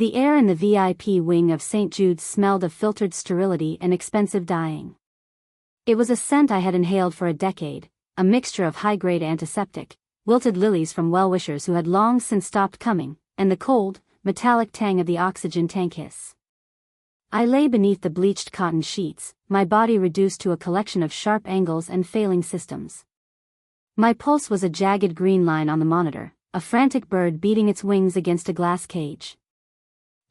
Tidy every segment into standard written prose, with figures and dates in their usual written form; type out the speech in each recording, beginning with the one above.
The air in the VIP wing of St. Jude's smelled of filtered sterility and expensive dyeing. It was a scent I had inhaled for a decade, a mixture of high-grade antiseptic, wilted lilies from well-wishers who had long since stopped coming, and the cold, metallic tang of the oxygen tank hiss. I lay beneath the bleached cotton sheets, my body reduced to a collection of sharp angles and failing systems. My pulse was a jagged green line on the monitor, a frantic bird beating its wings against a glass cage.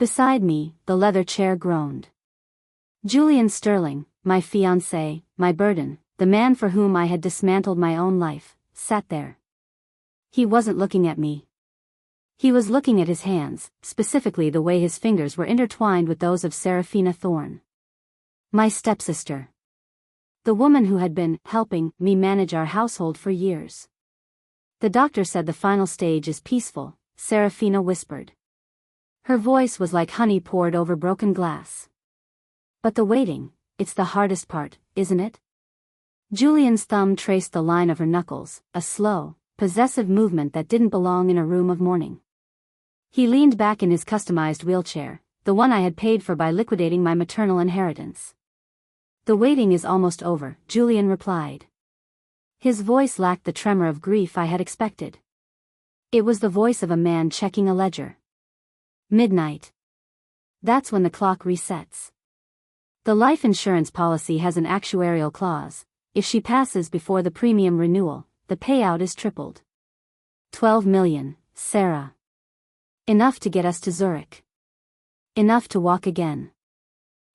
Beside me, the leather chair groaned. Julian Sterling, my fiancé, my burden, the man for whom I had dismantled my own life, sat there. He wasn't looking at me. He was looking at his hands, specifically the way his fingers were intertwined with those of Serafina Thorne. My stepsister. The woman who had been helping me manage our household for years. The doctor said the final stage is peaceful, Serafina whispered. Her voice was like honey poured over broken glass. But the waiting, it's the hardest part, isn't it? Julian's thumb traced the line of her knuckles, a slow, possessive movement that didn't belong in a room of mourning. He leaned back in his customized wheelchair, the one I had paid for by liquidating my maternal inheritance. The waiting is almost over, Julian replied. His voice lacked the tremor of grief I had expected. It was the voice of a man checking a ledger. Midnight. That's when the clock resets. The life insurance policy has an actuarial clause. If she passes before the premium renewal, the payout is tripled. 12 million, Sarah. Enough to get us to Zurich. Enough to walk again.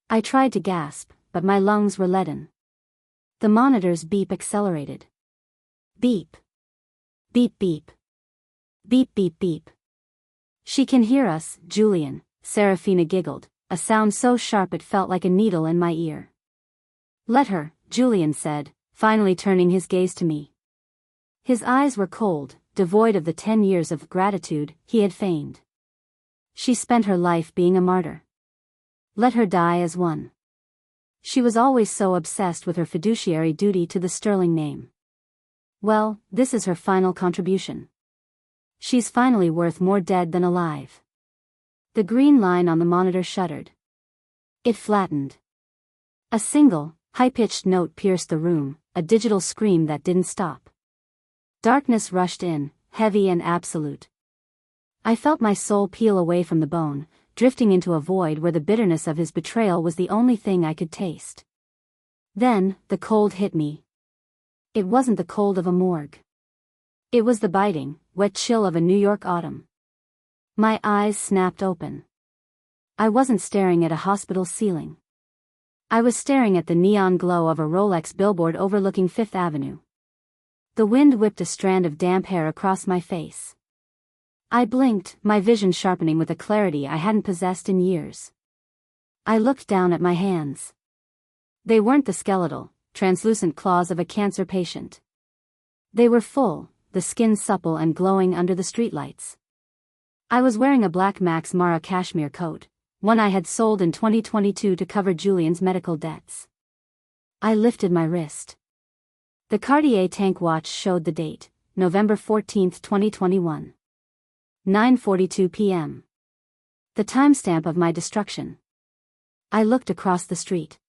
I tried to gasp, but my lungs were leaden. The monitor's beep accelerated. Beep. Beep beep. Beep beep beep. She can hear us, Julian, Serafina giggled, a sound so sharp it felt like a needle in my ear. Let her, Julian said, finally turning his gaze to me. His eyes were cold, devoid of the 10 years of gratitude he had feigned. She spent her life being a martyr. Let her die as one. She was always so obsessed with her fiduciary duty to the Sterling name. Well, this is her final contribution. She's finally worth more dead than alive. The green line on the monitor shuddered. It flattened. A single, high-pitched note pierced the room, a digital scream that didn't stop. Darkness rushed in, heavy and absolute. I felt my soul peel away from the bone, drifting into a void where the bitterness of his betrayal was the only thing I could taste. Then, the cold hit me. It wasn't the cold of a morgue. It was the biting, wet chill of a New York autumn. My eyes snapped open. I wasn't staring at a hospital ceiling. I was staring at the neon glow of a Rolex billboard overlooking Fifth Avenue. The wind whipped a strand of damp hair across my face. I blinked, my vision sharpening with a clarity I hadn't possessed in years. I looked down at my hands. They weren't the skeletal, translucent claws of a cancer patient. They were full, the skin supple and glowing under the streetlights. I was wearing a black Max Mara cashmere coat, one I had sold in 2022 to cover Julian's medical debts. I lifted my wrist. The Cartier tank watch showed the date, November 14, 2021. 9:42 p.m. The timestamp of my destruction. I looked across the street.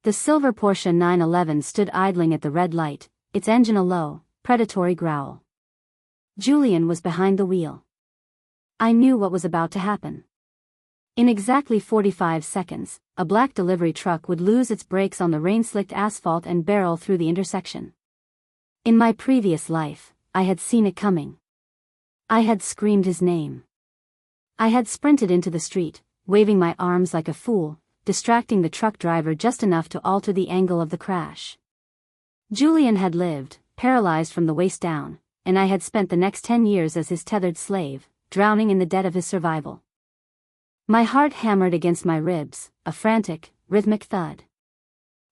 The silver Porsche 911 stood idling at the red light, its engine a low, predatory growl. Julian was behind the wheel. I knew what was about to happen. In exactly 45 seconds, a black delivery truck would lose its brakes on the rain-slicked asphalt and barrel through the intersection. In my previous life, I had seen it coming. I had screamed his name. I had sprinted into the street, waving my arms like a fool, distracting the truck driver just enough to alter the angle of the crash. Julian had lived, paralyzed from the waist down, and I had spent the next 10 years as his tethered slave, drowning in the debt of his survival. My heart hammered against my ribs, a frantic, rhythmic thud.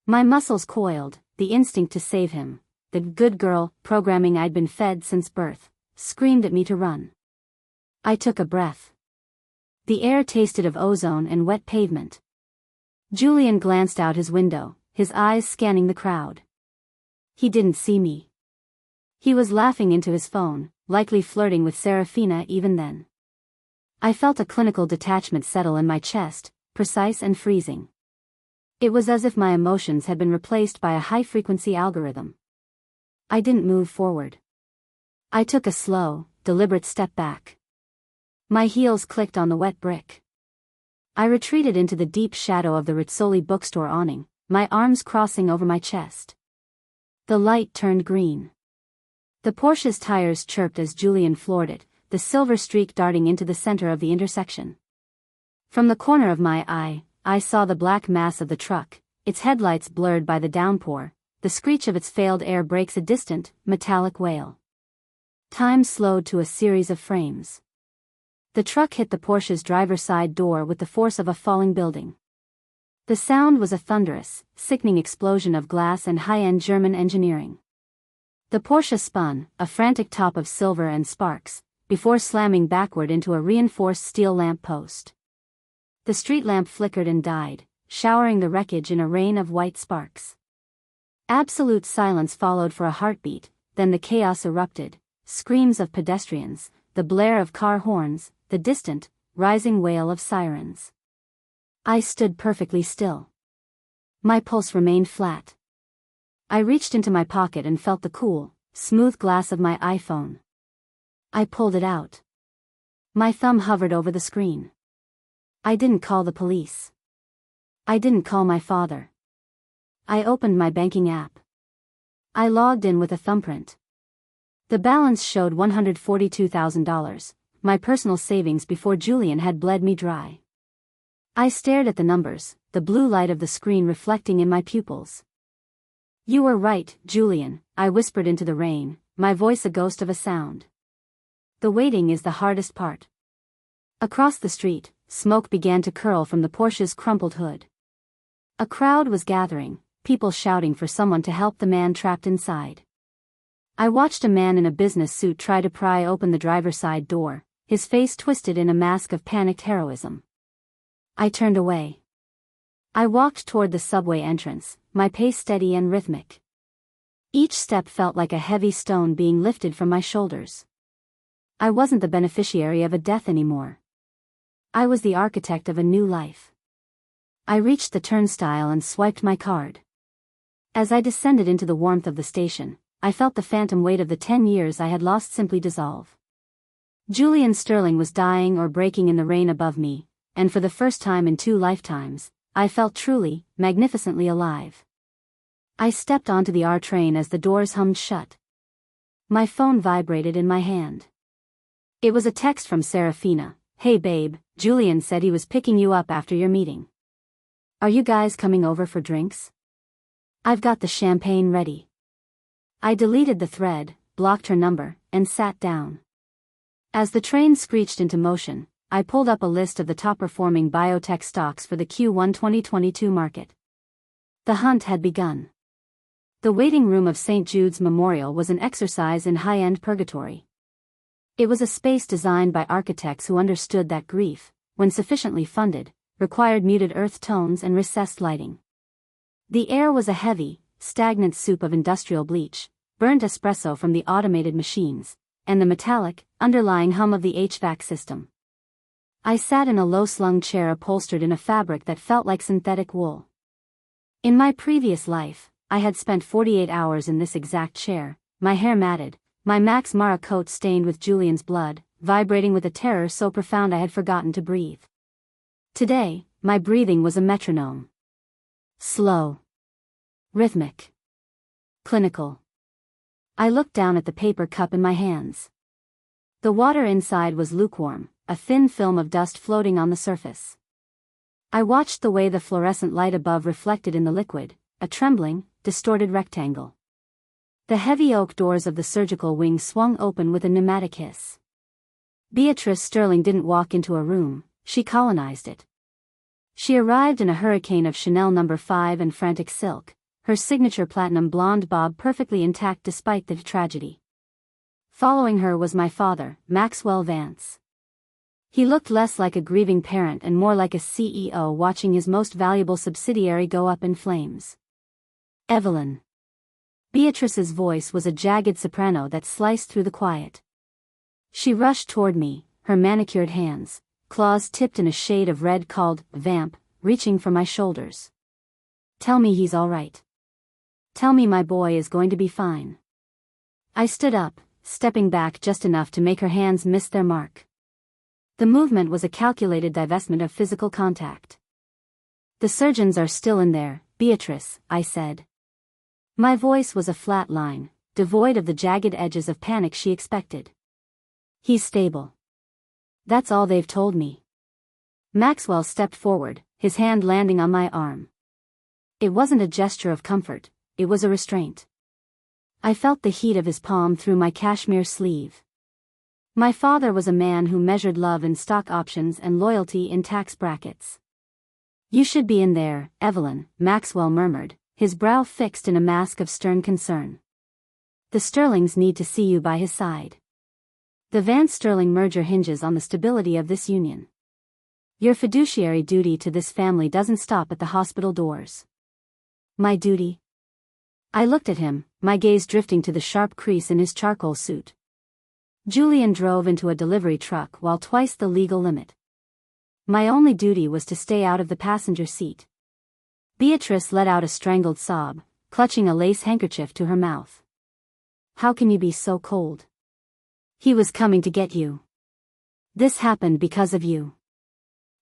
My muscles coiled, the instinct to save him, the good girl programming I'd been fed since birth, screamed at me to run. I took a breath. The air tasted of ozone and wet pavement. Julian glanced out his window, his eyes scanning the crowd. He didn't see me. He was laughing into his phone, likely flirting with Serafina even then. I felt a clinical detachment settle in my chest, precise and freezing. It was as if my emotions had been replaced by a high-frequency algorithm. I didn't move forward. I took a slow, deliberate step back. My heels clicked on the wet brick. I retreated into the deep shadow of the Rizzoli bookstore awning, my arms crossing over my chest. The light turned green. The Porsche's tires chirped as Julian floored it, the silver streak darting into the center of the intersection. From the corner of my eye, I saw the black mass of the truck, its headlights blurred by the downpour, the screech of its failed air brakes a distant, metallic wail. Time slowed to a series of frames. The truck hit the Porsche's driver's side door with the force of a falling building. The sound was a thunderous, sickening explosion of glass and high-end German engineering. The Porsche spun, a frantic top of silver and sparks, before slamming backward into a reinforced steel lamp post. The street lamp flickered and died, showering the wreckage in a rain of white sparks. Absolute silence followed for a heartbeat, then the chaos erupted, screams of pedestrians, the blare of car horns, the distant, rising wail of sirens. I stood perfectly still. My pulse remained flat. I reached into my pocket and felt the cool, smooth glass of my iPhone. I pulled it out. My thumb hovered over the screen. I didn't call the police. I didn't call my father. I opened my banking app. I logged in with a thumbprint. The balance showed $142,000, my personal savings before Julian had bled me dry. I stared at the numbers, the blue light of the screen reflecting in my pupils. "You were right, Julian," I whispered into the rain, my voice a ghost of a sound. "The waiting is the hardest part." Across the street, smoke began to curl from the Porsche's crumpled hood. A crowd was gathering, people shouting for someone to help the man trapped inside. I watched a man in a business suit try to pry open the driver's side door, his face twisted in a mask of panicked heroism. I turned away. I walked toward the subway entrance, my pace steady and rhythmic. Each step felt like a heavy stone being lifted from my shoulders. I wasn't the beneficiary of a death anymore. I was the architect of a new life. I reached the turnstile and swiped my card. As I descended into the warmth of the station, I felt the phantom weight of the 10 years I had lost simply dissolve. Julian Sterling was dying or breaking in the rain above me, and for the first time in 2 lifetimes, I felt truly, magnificently alive. I stepped onto the R train as the doors hummed shut. My phone vibrated in my hand. It was a text from Serafina. "Hey babe, Julian said he was picking you up after your meeting. Are you guys coming over for drinks? I've got the champagne ready." I deleted the thread, blocked her number, and sat down. As the train screeched into motion, I pulled up a list of the top-performing biotech stocks for the Q1 2022 market. The hunt had begun. The waiting room of St. Jude's Memorial was an exercise in high-end purgatory. It was a space designed by architects who understood that grief, when sufficiently funded, required muted earth tones and recessed lighting. The air was a heavy, stagnant soup of industrial bleach, burnt espresso from the automated machines, and the metallic, underlying hum of the HVAC system. I sat in a low-slung chair upholstered in a fabric that felt like synthetic wool. In my previous life, I had spent 48 hours in this exact chair, my hair matted, my Max Mara coat stained with Julian's blood, vibrating with a terror so profound I had forgotten to breathe. Today, my breathing was a metronome. Slow. Rhythmic. Clinical. I looked down at the paper cup in my hands. The water inside was lukewarm, a thin film of dust floating on the surface. I watched the way the fluorescent light above reflected in the liquid, a trembling, distorted rectangle. The heavy oak doors of the surgical wing swung open with a pneumatic hiss. Beatrice Sterling didn't walk into a room, she colonized it. She arrived in a hurricane of Chanel No. 5 and frantic silk, her signature platinum blonde bob perfectly intact despite the tragedy. Following her was my father, Maxwell Vance. He looked less like a grieving parent and more like a CEO watching his most valuable subsidiary go up in flames. Evelyn. Beatrice's voice was a jagged soprano that sliced through the quiet. She rushed toward me, her manicured hands, claws tipped in a shade of red called vamp, reaching for my shoulders. Tell me he's all right. Tell me my boy is going to be fine. I stood up, stepping back just enough to make her hands miss their mark. The movement was a calculated divestment of physical contact. The surgeons are still in there, Beatrice, I said. My voice was a flat line, devoid of the jagged edges of panic she expected. He's stable. That's all they've told me. Maxwell stepped forward, his hand landing on my arm. It wasn't a gesture of comfort, it was a restraint. I felt the heat of his palm through my cashmere sleeve. My father was a man who measured love in stock options and loyalty in tax brackets. You should be in there, Evelyn, Maxwell murmured, his brow fixed in a mask of stern concern. The Sterlings need to see you by his side. The Vance-Sterling merger hinges on the stability of this union. Your fiduciary duty to this family doesn't stop at the hospital doors. My duty? I looked at him, my gaze drifting to the sharp crease in his charcoal suit. Julian drove into a delivery truck while twice the legal limit. My only duty was to stay out of the passenger seat. Beatrice let out a strangled sob, clutching a lace handkerchief to her mouth. How can you be so cold? He was coming to get you. This happened because of you.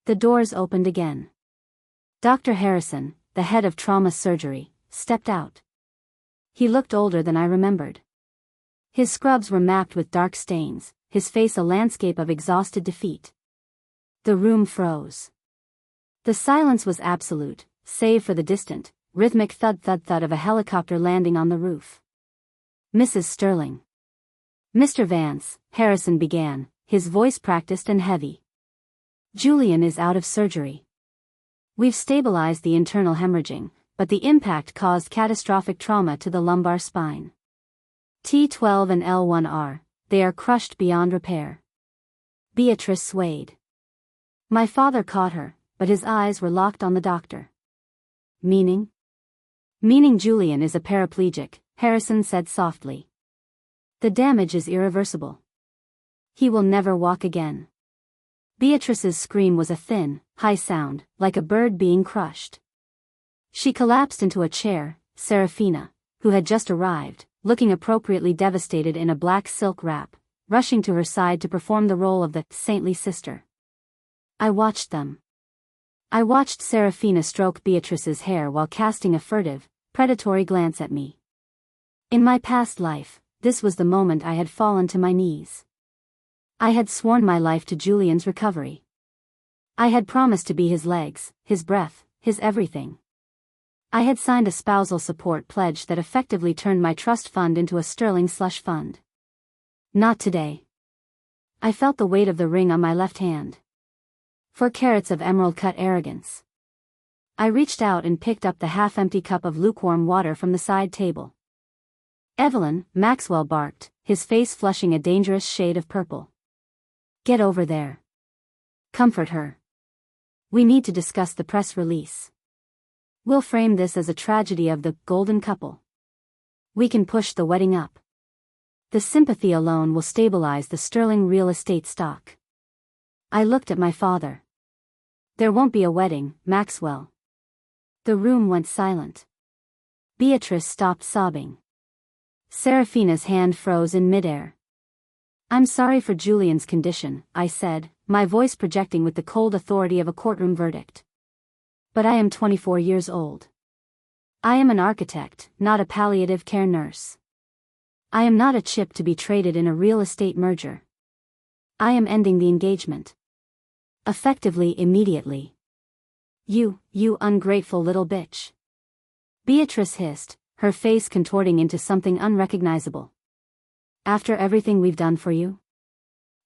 The doors opened again. Dr. Harrison, the head of trauma surgery, stepped out. He looked older than I remembered. His scrubs were mapped with dark stains, his face a landscape of exhausted defeat. The room froze. The silence was absolute, save for the distant, rhythmic thud-thud-thud of a helicopter landing on the roof. Mrs. Sterling. Mr. Vance, Harrison began, his voice practiced and heavy. Julian is out of surgery. We've stabilized the internal hemorrhaging, but the impact caused catastrophic trauma to the lumbar spine. T12 and L1R, they are crushed beyond repair. Beatrice swayed. My father caught her, but his eyes were locked on the doctor. Meaning? Meaning Julian is a paraplegic, Harrison said softly. The damage is irreversible. He will never walk again. Beatrice's scream was a thin, high sound, like a bird being crushed. She collapsed into a chair, Serafina, who had just arrived, looking appropriately devastated in a black silk wrap, rushing to her side to perform the role of the saintly sister. I watched them. I watched Serafina stroke Beatrice's hair while casting a furtive, predatory glance at me. In my past life, this was the moment I had fallen to my knees. I had sworn my life to Julian's recovery. I had promised to be his legs, his breath, his everything. I had signed a spousal support pledge that effectively turned my trust fund into a Sterling slush fund. Not today. I felt the weight of the ring on my left hand. 4 carats of emerald-cut arrogance. I reached out and picked up the half-empty cup of lukewarm water from the side table. Evelyn, Maxwell barked, his face flushing a dangerous shade of purple. Get over there. Comfort her. We need to discuss the press release. We'll frame this as a tragedy of the golden couple. We can push the wedding up. The sympathy alone will stabilize the Sterling real estate stock. I looked at my father. There won't be a wedding, Maxwell. The room went silent. Beatrice stopped sobbing. Serafina's hand froze in midair. I'm sorry for Julian's condition, I said, my voice projecting with the cold authority of a courtroom verdict. But I am 24 years old. I am an architect, not a palliative care nurse. I am not a chip to be traded in a real estate merger. I am ending the engagement. Effectively immediately. You ungrateful little bitch. Beatrice hissed, her face contorting into something unrecognizable. After everything we've done for you?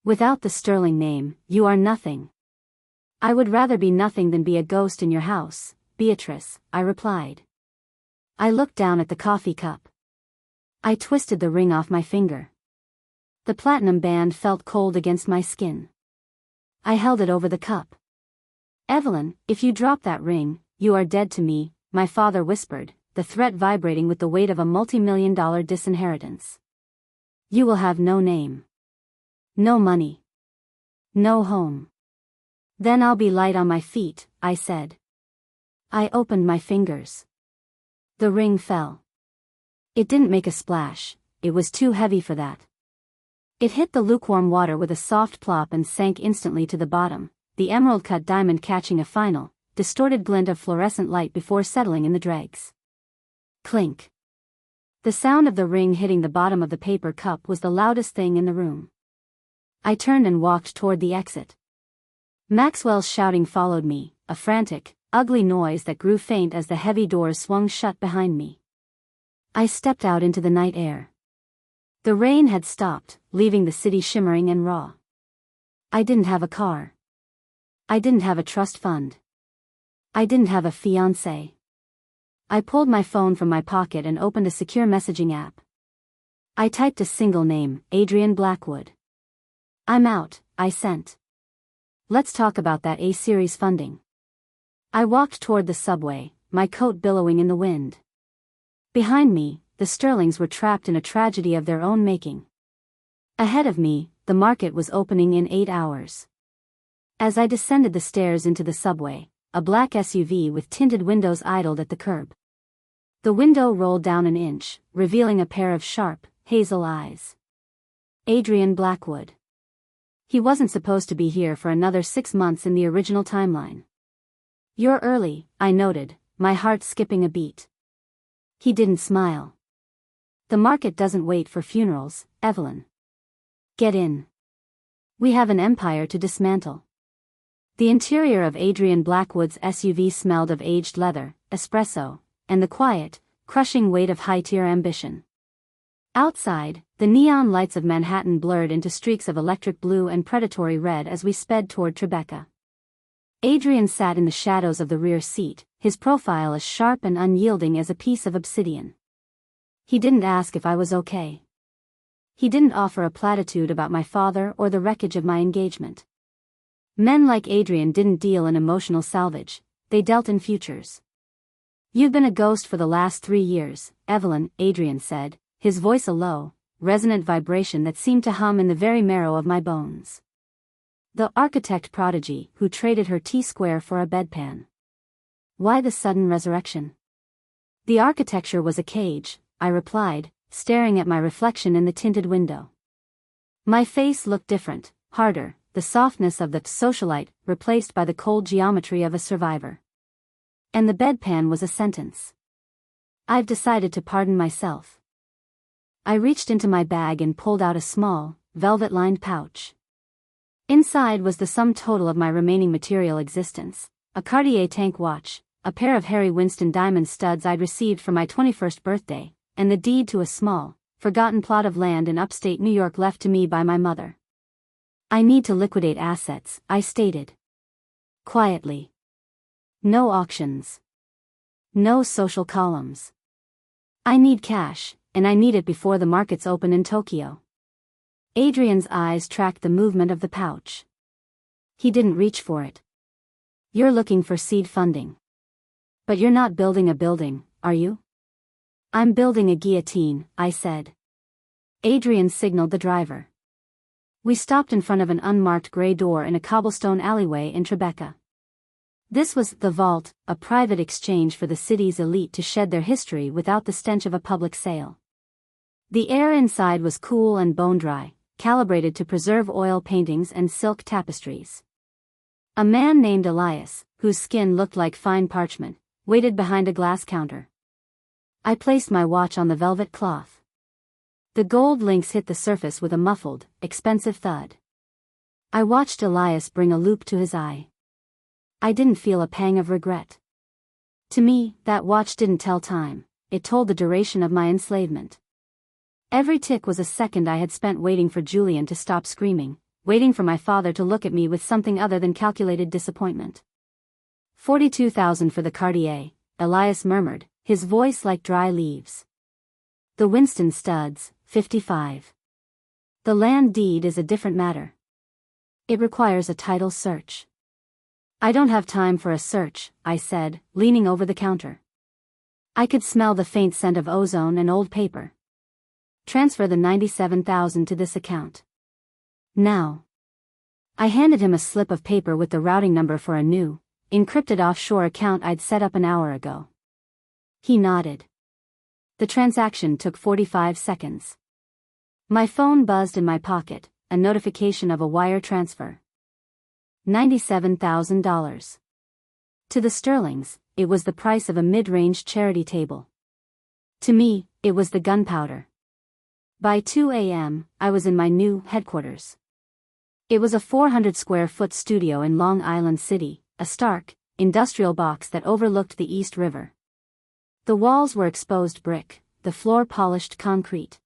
Without the Sterling name, you are nothing. I would rather be nothing than be a ghost in your house, Beatrice, I replied. I looked down at the coffee cup. I twisted the ring off my finger. The platinum band felt cold against my skin. I held it over the cup. Evelyn, if you drop that ring, you are dead to me, my father whispered, the threat vibrating with the weight of a multi-million-dollar disinheritance. You will have no name. No money. No home. Then I'll be light on my feet, I said. I opened my fingers. The ring fell. It didn't make a splash, it was too heavy for that. It hit the lukewarm water with a soft plop and sank instantly to the bottom, the emerald-cut diamond catching a final, distorted glint of fluorescent light before settling in the dregs. Clink. The sound of the ring hitting the bottom of the paper cup was the loudest thing in the room. I turned and walked toward the exit. Maxwell's shouting followed me, a frantic, ugly noise that grew faint as the heavy doors swung shut behind me. I stepped out into the night air. The rain had stopped, leaving the city shimmering and raw. I didn't have a car. I didn't have a trust fund. I didn't have a fiancé. I pulled my phone from my pocket and opened a secure messaging app. I typed a single name, Adrian Blackwood. I'm out, I sent. Let's talk about that A-series funding. I walked toward the subway, my coat billowing in the wind. Behind me, the Sterlings were trapped in a tragedy of their own making. Ahead of me, the market was opening in 8 hours. As I descended the stairs into the subway, a black SUV with tinted windows idled at the curb. The window rolled down an inch, revealing a pair of sharp, hazel eyes. Adrian Blackwood. He wasn't supposed to be here for another 6 months in the original timeline. You're early, I noted, my heart skipping a beat. He didn't smile. The market doesn't wait for funerals, Evelyn. Get in. We have an empire to dismantle. The interior of Adrian Blackwood's SUV smelled of aged leather, espresso, and the quiet, crushing weight of high-tier ambition. Outside, the neon lights of Manhattan blurred into streaks of electric blue and predatory red as we sped toward Tribeca. Adrian sat in the shadows of the rear seat, his profile as sharp and unyielding as a piece of obsidian. He didn't ask if I was okay. He didn't offer a platitude about my father or the wreckage of my engagement. Men like Adrian didn't deal in emotional salvage, they dealt in futures. You've been a ghost for the last 3 years, Evelyn, Adrian said, his voice a low, resonant vibration that seemed to hum in the very marrow of my bones. The architect prodigy who traded her T-square for a bedpan. Why the sudden resurrection? The architecture was a cage, I replied, staring at my reflection in the tinted window. My face looked different, harder, the softness of the socialite replaced by the cold geometry of a survivor. And the bedpan was a sentence. I've decided to pardon myself. I reached into my bag and pulled out a small, velvet-lined pouch. Inside was the sum total of my remaining material existence, a Cartier tank watch, a pair of Harry Winston diamond studs I'd received for my 21st birthday, and the deed to a small, forgotten plot of land in upstate New York left to me by my mother. I need to liquidate assets, I stated. Quietly. No auctions. No social columns. I need cash, and I need it before the markets open in Tokyo. Adrian's eyes tracked the movement of the pouch. He didn't reach for it. You're looking for seed funding. But you're not building a building, are you? I'm building a guillotine, I said. Adrian signaled the driver. We stopped in front of an unmarked gray door in a cobblestone alleyway in Tribeca. This was the Vault, a private exchange for the city's elite to shed their history without the stench of a public sale. The air inside was cool and bone-dry, calibrated to preserve oil paintings and silk tapestries. A man named Elias, whose skin looked like fine parchment, waited behind a glass counter. I placed my watch on the velvet cloth. The gold links hit the surface with a muffled, expensive thud. I watched Elias bring a loupe to his eye. I didn't feel a pang of regret. To me, that watch didn't tell time, it told the duration of my enslavement. Every tick was a second I had spent waiting for Julian to stop screaming, waiting for my father to look at me with something other than calculated disappointment. 42,000 for the Cartier, Elias murmured, his voice like dry leaves. The Winston studs, 55. The land deed is a different matter. It requires a title search. I don't have time for a search, I said, leaning over the counter. I could smell the faint scent of ozone and old paper. Transfer the 97,000 to this account. Now. I handed him a slip of paper with the routing number for a new, encrypted offshore account I'd set up an hour ago. He nodded. The transaction took 45 seconds. My phone buzzed in my pocket, a notification of a wire transfer. $97,000. To the Sterlings, it was the price of a mid-range charity table. To me, it was the gunpowder. By 2 a.m., I was in my new headquarters. It was a 400-square-foot studio in Long Island City, a stark, industrial box that overlooked the East River. The walls were exposed brick, the floor polished concrete.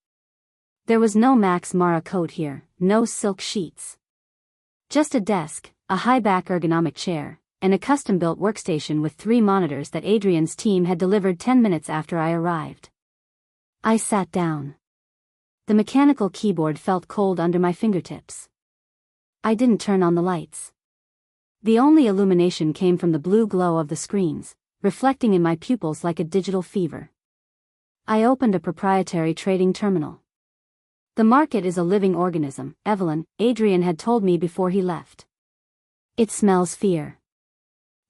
There was no Max Mara coat here, no silk sheets. Just a desk, a high-back ergonomic chair, and a custom-built workstation with 3 monitors that Adrian's team had delivered 10 minutes after I arrived. I sat down. The mechanical keyboard felt cold under my fingertips. I didn't turn on the lights. The only illumination came from the blue glow of the screens, reflecting in my pupils like a digital fever. I opened a proprietary trading terminal. The market is a living organism, Adrian had told me before he left. It smells fear.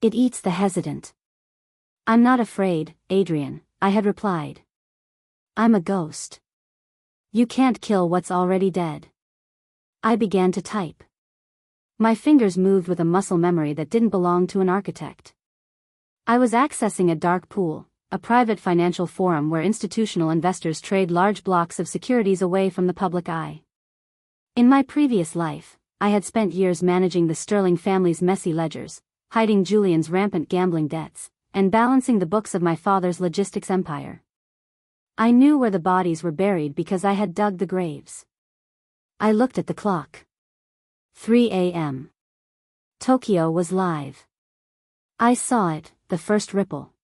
It eats the hesitant. I'm not afraid, Adrian, I had replied. I'm a ghost. You can't kill what's already dead. I began to type. My fingers moved with a muscle memory that didn't belong to an architect. I was accessing a dark pool, a private financial forum where institutional investors trade large blocks of securities away from the public eye. In my previous life, I had spent years managing the Sterling family's messy ledgers, hiding Julian's rampant gambling debts, and balancing the books of my father's logistics empire. I knew where the bodies were buried because I had dug the graves. I looked at the clock. 3 a.m. Tokyo was live. I saw it, the first ripple.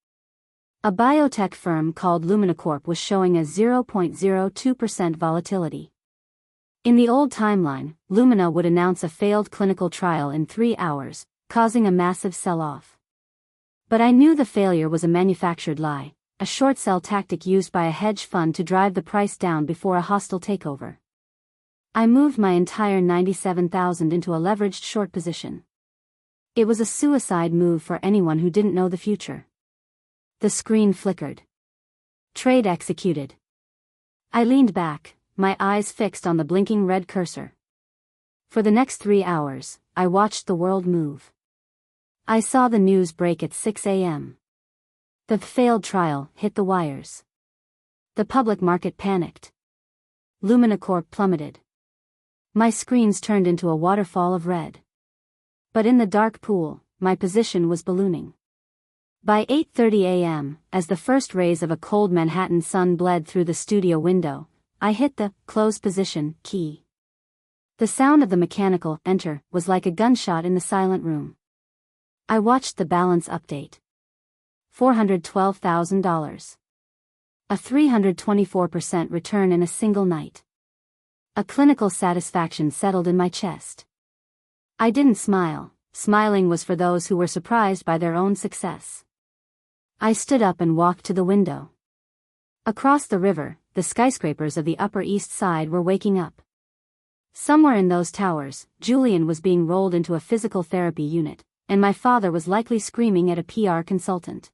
A biotech firm called Lumina was showing a 0.02% volatility. In the old timeline, Lumina would announce a failed clinical trial in 3 hours, causing a massive sell-off. But I knew the failure was a manufactured lie, a short sell tactic used by a hedge fund to drive the price down before a hostile takeover. I moved my entire $97,000 into a leveraged short position. It was a suicide move for anyone who didn't know the future. The screen flickered. Trade executed. I leaned back, my eyes fixed on the blinking red cursor. For the next 3 hours, I watched the world move. I saw the news break at 6 a.m. The failed trial hit the wires. The public market panicked. Lumina plummeted. My screens turned into a waterfall of red. But in the dark pool, my position was ballooning. By 8:30 a.m., as the first rays of a cold Manhattan sun bled through the studio window, I hit the close position key. The sound of the mechanical enter was like a gunshot in the silent room. I watched the balance update. $412,000. A 324% return in a single night. A clinical satisfaction settled in my chest. I didn't smile. Smiling was for those who were surprised by their own success. I stood up and walked to the window. Across the river, the skyscrapers of the Upper East Side were waking up. Somewhere in those towers, Julian was being rolled into a physical therapy unit, and my father was likely screaming at a PR consultant.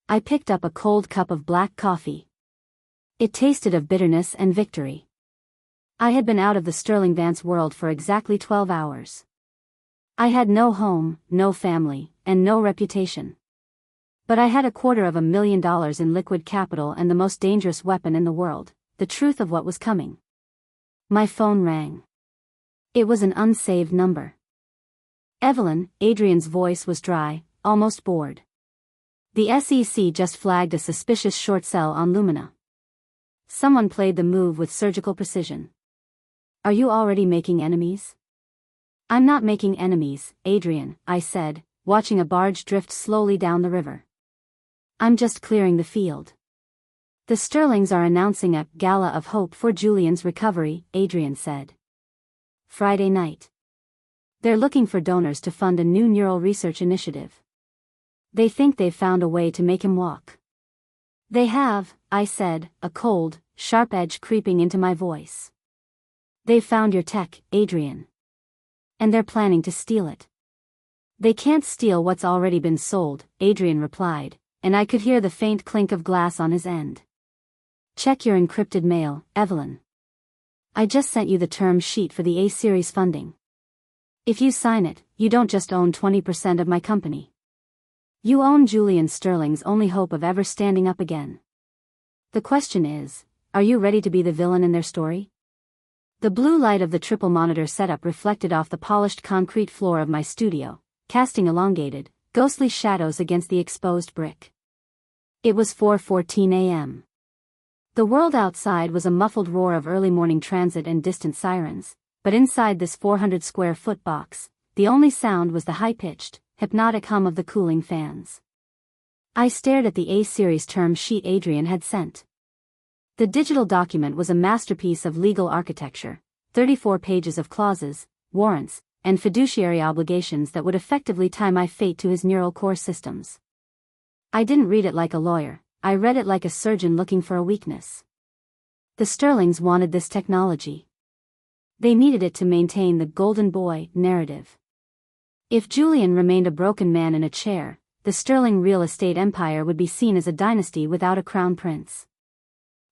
I picked up a cold cup of black coffee. It tasted of bitterness and victory. I had been out of the Sterling Vance world for exactly 12 hours. I had no home, no family, and no reputation. But I had $250,000 in liquid capital and the most dangerous weapon in the world, the truth of what was coming. My phone rang. It was an unsaved number. Evelyn, Adrian's voice was dry, almost bored. The SEC just flagged a suspicious short sell on Lumina. Someone played the move with surgical precision. Are you already making enemies? I'm not making enemies, Adrian, I said, watching a barge drift slowly down the river. I'm just clearing the field. The Sterlings are announcing a Gala of Hope for Julian's recovery, Adrian said. Friday night. They're looking for donors to fund a new neural research initiative. They think they've found a way to make him walk. They have, I said, a cold, sharp edge creeping into my voice. They've found your tech, Adrian. and they're planning to steal it. They can't steal what's already been sold, Adrian replied, and I could hear the faint clink of glass on his end. Check your encrypted mail, Evelyn. I just sent you the term sheet for the A-series funding. If you sign it, you don't just own 20% of my company. You own Julian Sterling's only hope of ever standing up again. The question is, are you ready to be the villain in their story? The blue light of the triple monitor setup reflected off the polished concrete floor of my studio, casting elongated, ghostly shadows against the exposed brick. It was 4:14 a.m. The world outside was a muffled roar of early morning transit and distant sirens, but inside this 400-square-foot box, the only sound was the high-pitched, hypnotic hum of the cooling fans. I stared at the A-series term sheet Adrian had sent. The digital document was a masterpiece of legal architecture, 34 pages of clauses, warrants, and fiduciary obligations that would effectively tie my fate to his neural core systems. I didn't read it like a lawyer, I read it like a surgeon looking for a weakness. The Sterlings wanted this technology. They needed it to maintain the Golden Boy narrative. If Julian remained a broken man in a chair, the Sterling real estate empire would be seen as a dynasty without a crown prince.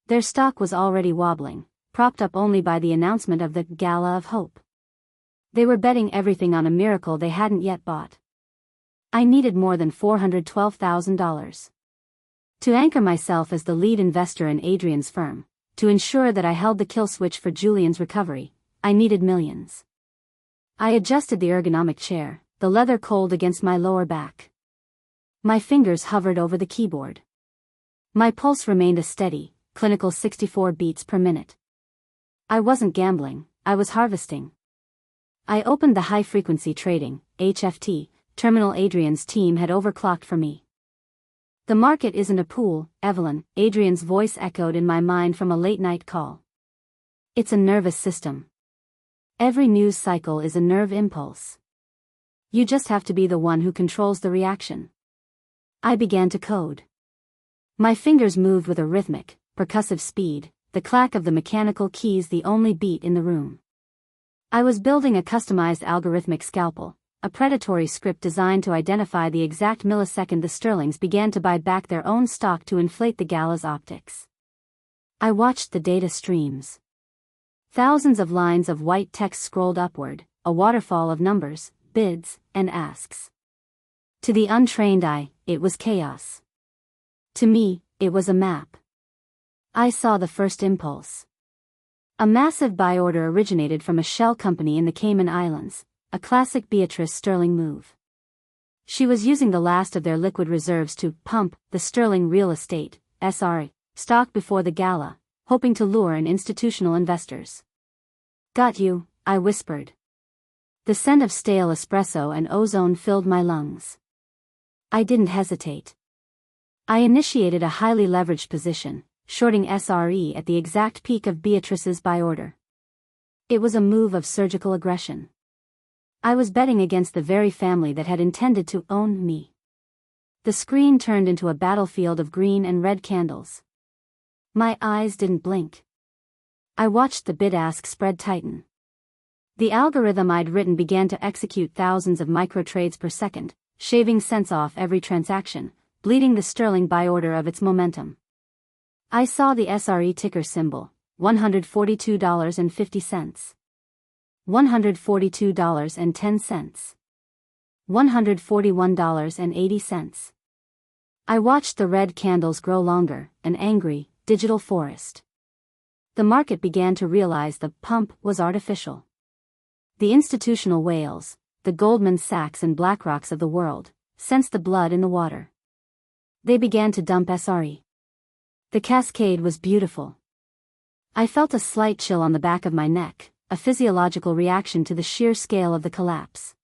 Their stock was already wobbling, propped up only by the announcement of the Gala of Hope. They were betting everything on a miracle they hadn't yet bought. I needed more than $412,000. To anchor myself as the lead investor in Adrian's firm, to ensure that I held the kill switch for Julian's recovery, I needed millions. I adjusted the ergonomic chair, the leather cold against my lower back. My fingers hovered over the keyboard. My pulse remained a steady, clinical 64 beats per minute. I wasn't gambling, I was harvesting. I opened the high-frequency trading, HFT, terminal Adrian's team had overclocked for me. The market isn't a pool, Evelyn, Adrian's voice echoed in my mind from a late-night call. It's a nervous system. Every news cycle is a nerve impulse. You just have to be the one who controls the reaction. I began to code. My fingers moved with a rhythmic, percussive speed, the clack of the mechanical keys the only beat in the room. I was building a customized algorithmic scalpel, a predatory script designed to identify the exact millisecond the Sterlings began to buy back their own stock to inflate the Gala's optics. I watched the data streams. Thousands of lines of white text scrolled upward, a waterfall of numbers, bids, and asks. To the untrained eye, it was chaos. To me, it was a map. I saw the first impulse. A massive buy order originated from a shell company in the Cayman Islands, a classic Beatrice Sterling move. She was using the last of their liquid reserves to pump the Sterling real estate, SRE, stock before the Gala, hoping to lure in institutional investors. Got you, I whispered. The scent of stale espresso and ozone filled my lungs. I didn't hesitate. I initiated a highly leveraged position, shorting SRE at the exact peak of Beatrice's buy order. It was a move of surgical aggression. I was betting against the very family that had intended to own me. The screen turned into a battlefield of green and red candles. My eyes didn't blink. I watched the bid-ask spread tighten. The algorithm I'd written began to execute thousands of micro-trades per second, shaving cents off every transaction, bleeding the Sterling buy order of its momentum. I saw the SRE ticker symbol, $142.50. $142.10. $141.80. I watched the red candles grow longer, an angry, digital forest. The market began to realize the pump was artificial. The institutional whales, the Goldman Sachs and BlackRocks of the world, sensed the blood in the water. They began to dump SRE. The cascade was beautiful. I felt a slight chill on the back of my neck, a physiological reaction to the sheer scale of the collapse.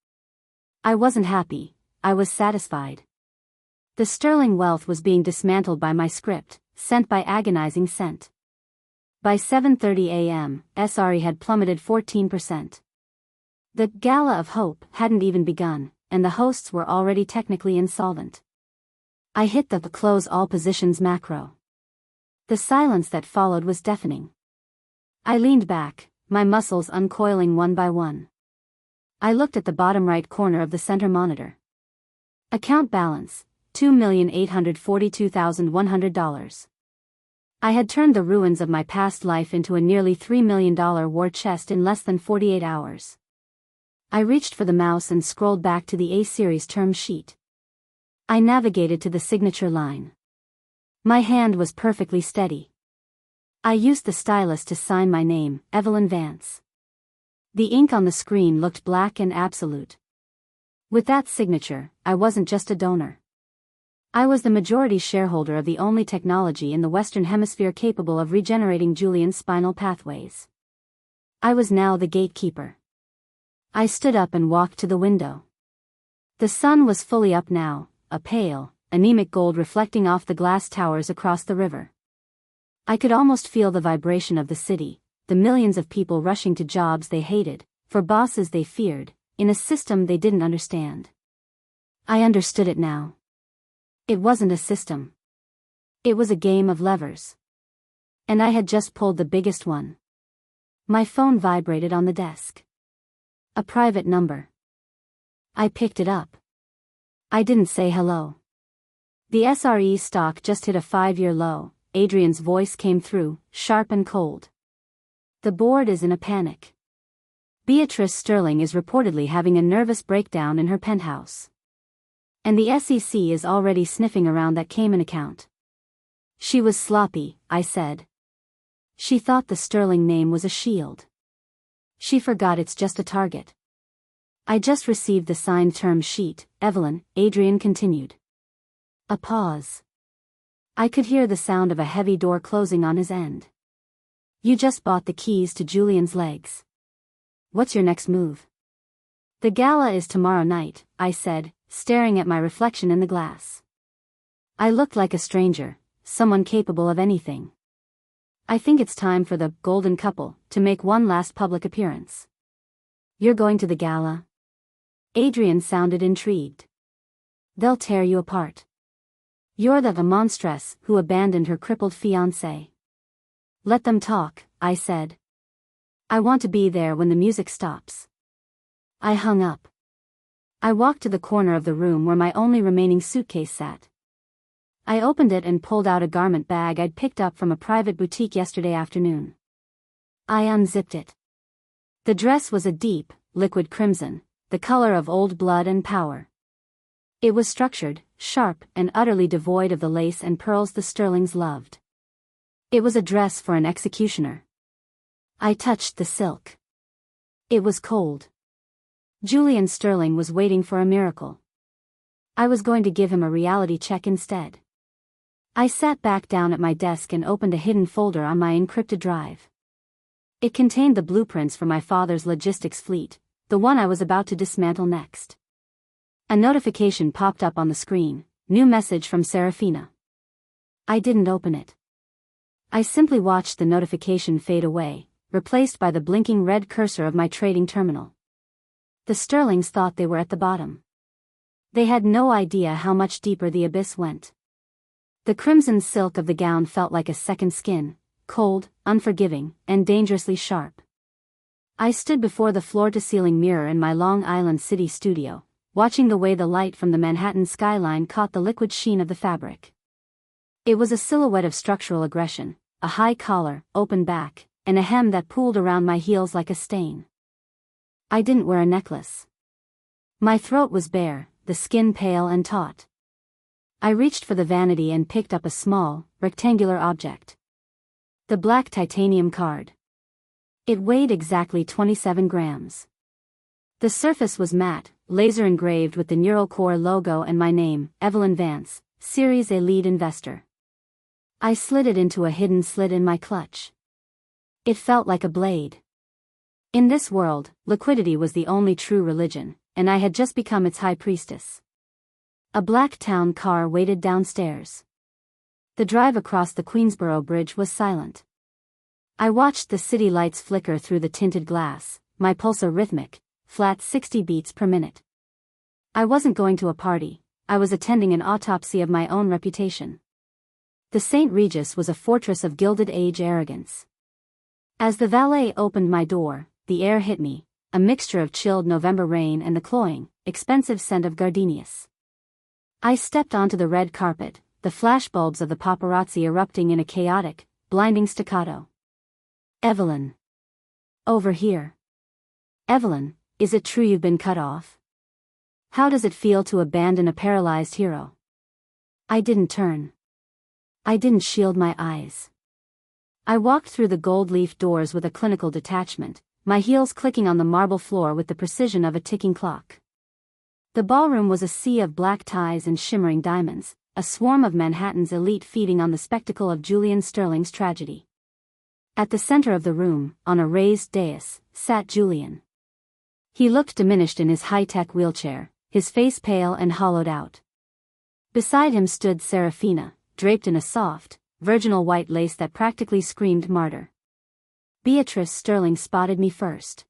I wasn't happy, I was satisfied. The Sterling wealth was being dismantled by my script, sent by agonizing scent. By 7:30 a.m., SRE had plummeted 14%. The Gala of Hope hadn't even begun, and the hosts were already technically insolvent. I hit the close all positions macro. The silence that followed was deafening. I leaned back, my muscles uncoiling one by one. I looked at the bottom right corner of the center monitor. Account balance, $2,842,100. I had turned the ruins of my past life into a nearly $3 million war chest in less than 48 hours. I reached for the mouse and scrolled back to the A-series term sheet. I navigated to the signature line. My hand was perfectly steady. I used the stylus to sign my name, Evelyn Vance. The ink on the screen looked black and absolute. With that signature, I wasn't just a donor. I was the majority shareholder of the only technology in the Western Hemisphere capable of regenerating Julian's spinal pathways. I was now the gatekeeper. I stood up and walked to the window. The sun was fully up now, a pale, anemic gold reflecting off the glass towers across the river. I could almost feel the vibration of the city, the millions of people rushing to jobs they hated, for bosses they feared, in a system they didn't understand. I understood it now. It wasn't a system. It was a game of levers. And I had just pulled the biggest one. My phone vibrated on the desk. A private number. I picked it up. I didn't say hello. The SRE stock just hit a 5-year low, Adrian's voice came through, sharp and cold. The board is in a panic. Beatrice Sterling is reportedly having a nervous breakdown in her penthouse. And the SEC is already sniffing around that Cayman account. She was sloppy, I said. She thought the Sterling name was a shield. She forgot it's just a target. I just received the signed term sheet, Evelyn, Adrian continued. A pause. I could hear the sound of a heavy door closing on his end. You just bought the keys to Julian's legs. What's your next move? The gala is tomorrow night, I said, staring at my reflection in the glass. I looked like a stranger, someone capable of anything. I think it's time for the golden couple to make one last public appearance. You're going to the gala? Adrian sounded intrigued. They'll tear you apart. You're the monstress who abandoned her crippled fiancé. Let them talk, I said. I want to be there when the music stops. I hung up. I walked to the corner of the room where my only remaining suitcase sat. I opened it and pulled out a garment bag I'd picked up from a private boutique yesterday afternoon. I unzipped it. The dress was a deep, liquid crimson, the color of old blood and power. It was structured, sharp, and utterly devoid of the lace and pearls the Sterlings loved. It was a dress for an executioner. I touched the silk. It was cold. Julian Sterling was waiting for a miracle. I was going to give him a reality check instead. I sat back down at my desk and opened a hidden folder on my encrypted drive. It contained the blueprints for my father's logistics fleet, the one I was about to dismantle next. A notification popped up on the screen, new message from Serafina. I didn't open it. I simply watched the notification fade away, replaced by the blinking red cursor of my trading terminal. The Sterlings thought they were at the bottom. They had no idea how much deeper the abyss went. The crimson silk of the gown felt like a second skin, cold, unforgiving, and dangerously sharp. I stood before the floor-to-ceiling mirror in my Long Island City studio, watching the way the light from the Manhattan skyline caught the liquid sheen of the fabric. It was a silhouette of structural aggression, a high collar, open back, and a hem that pooled around my heels like a stain. I didn't wear a necklace. My throat was bare, the skin pale and taut. I reached for the vanity and picked up a small, rectangular object. The black titanium card. It weighed exactly 27 grams. The surface was matte, laser engraved with the NeuroCore logo and my name, Evelyn Vance, Series A lead investor. I slid it into a hidden slit in my clutch. It felt like a blade. In this world, liquidity was the only true religion, and I had just become its high priestess. A black town car waited downstairs. The drive across the Queensboro Bridge was silent. I watched the city lights flicker through the tinted glass, my pulse a rhythmic, flat 60 beats per minute. I wasn't going to a party, I was attending an autopsy of my own reputation. The St. Regis was a fortress of Gilded Age arrogance. As the valet opened my door, the air hit me, a mixture of chilled November rain and the cloying, expensive scent of gardenias. I stepped onto the red carpet, the flashbulbs of the paparazzi erupting in a chaotic, blinding staccato. Evelyn. Over here. Evelyn, is it true you've been cut off? How does it feel to abandon a paralyzed hero? I didn't turn. I didn't shield my eyes. I walked through the gold-leaf doors with a clinical detachment, my heels clicking on the marble floor with the precision of a ticking clock. The ballroom was a sea of black ties and shimmering diamonds, a swarm of Manhattan's elite feeding on the spectacle of Julian Sterling's tragedy. At the center of the room, on a raised dais, sat Julian. He looked diminished in his high-tech wheelchair, his face pale and hollowed out. Beside him stood Serafina, draped in a soft, virginal white lace that practically screamed martyr. Beatrice Sterling spotted me first.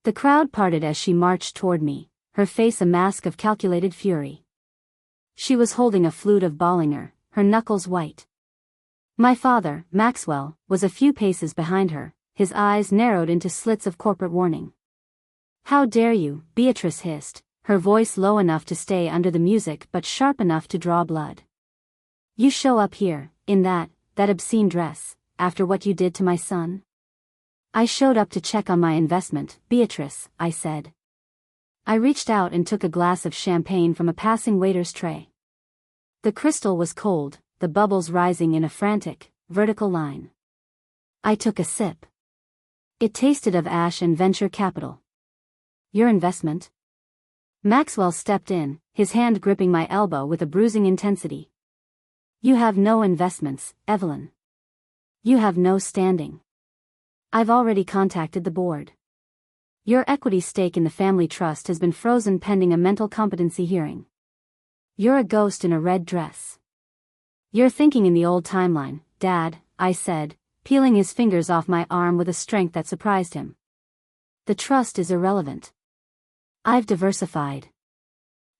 The crowd parted as she marched toward me, her face a mask of calculated fury. She was holding a flute of Bollinger, her knuckles white. My father, Maxwell, was a few paces behind her, his eyes narrowed into slits of corporate warning. "How dare you," Beatrice hissed, her voice low enough to stay under the music but sharp enough to draw blood. "You show up here, in that obscene dress, after what you did to my son?" "I showed up to check on my investment, Beatrice," I said. I reached out and took a glass of champagne from a passing waiter's tray. The crystal was cold, the bubbles rising in a frantic, vertical line. I took a sip. It tasted of ash and venture capital. "Your investment?" Maxwell stepped in, his hand gripping my elbow with a bruising intensity. "You have no investments, Evelyn. You have no standing. I've already contacted the board. Your equity stake in the family trust has been frozen pending a mental competency hearing. You're a ghost in a red dress. You're thinking in the old timeline, Dad," I said, peeling his fingers off my arm with a strength that surprised him. "The trust is irrelevant. I've diversified."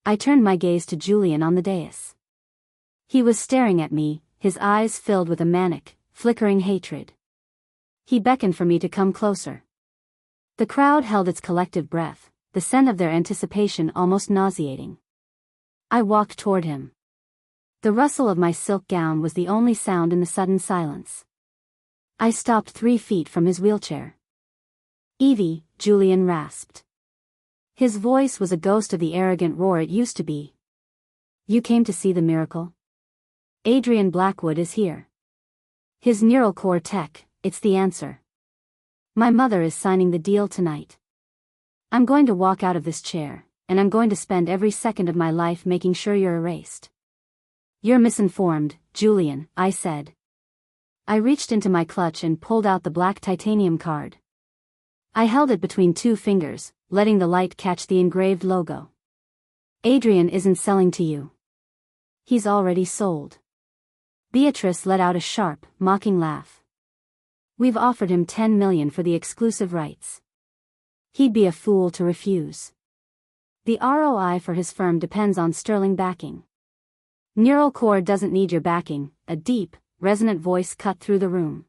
I turned my gaze to Julian on the dais. He was staring at me, his eyes filled with a manic, flickering hatred. He beckoned for me to come closer. The crowd held its collective breath, the scent of their anticipation almost nauseating. I walked toward him. The rustle of my silk gown was the only sound in the sudden silence. I stopped 3 feet from his wheelchair. "Evie," Julian rasped. His voice was a ghost of the arrogant roar it used to be. "You came to see the miracle? Adrian Blackwood is here. His neural core tech, it's the answer. My mother is signing the deal tonight. I'm going to walk out of this chair, and I'm going to spend every second of my life making sure you're erased." "You're misinformed, Julian," I said. I reached into my clutch and pulled out the black titanium card. I held it between 2 fingers, letting the light catch the engraved logo. "Adrian isn't selling to you. He's already sold." Beatrice let out a sharp, mocking laugh. "We've offered him $10 million for the exclusive rights. He'd be a fool to refuse. The ROI for his firm depends on Sterling backing." "Neural core doesn't need your backing," a deep, resonant voice cut through the room.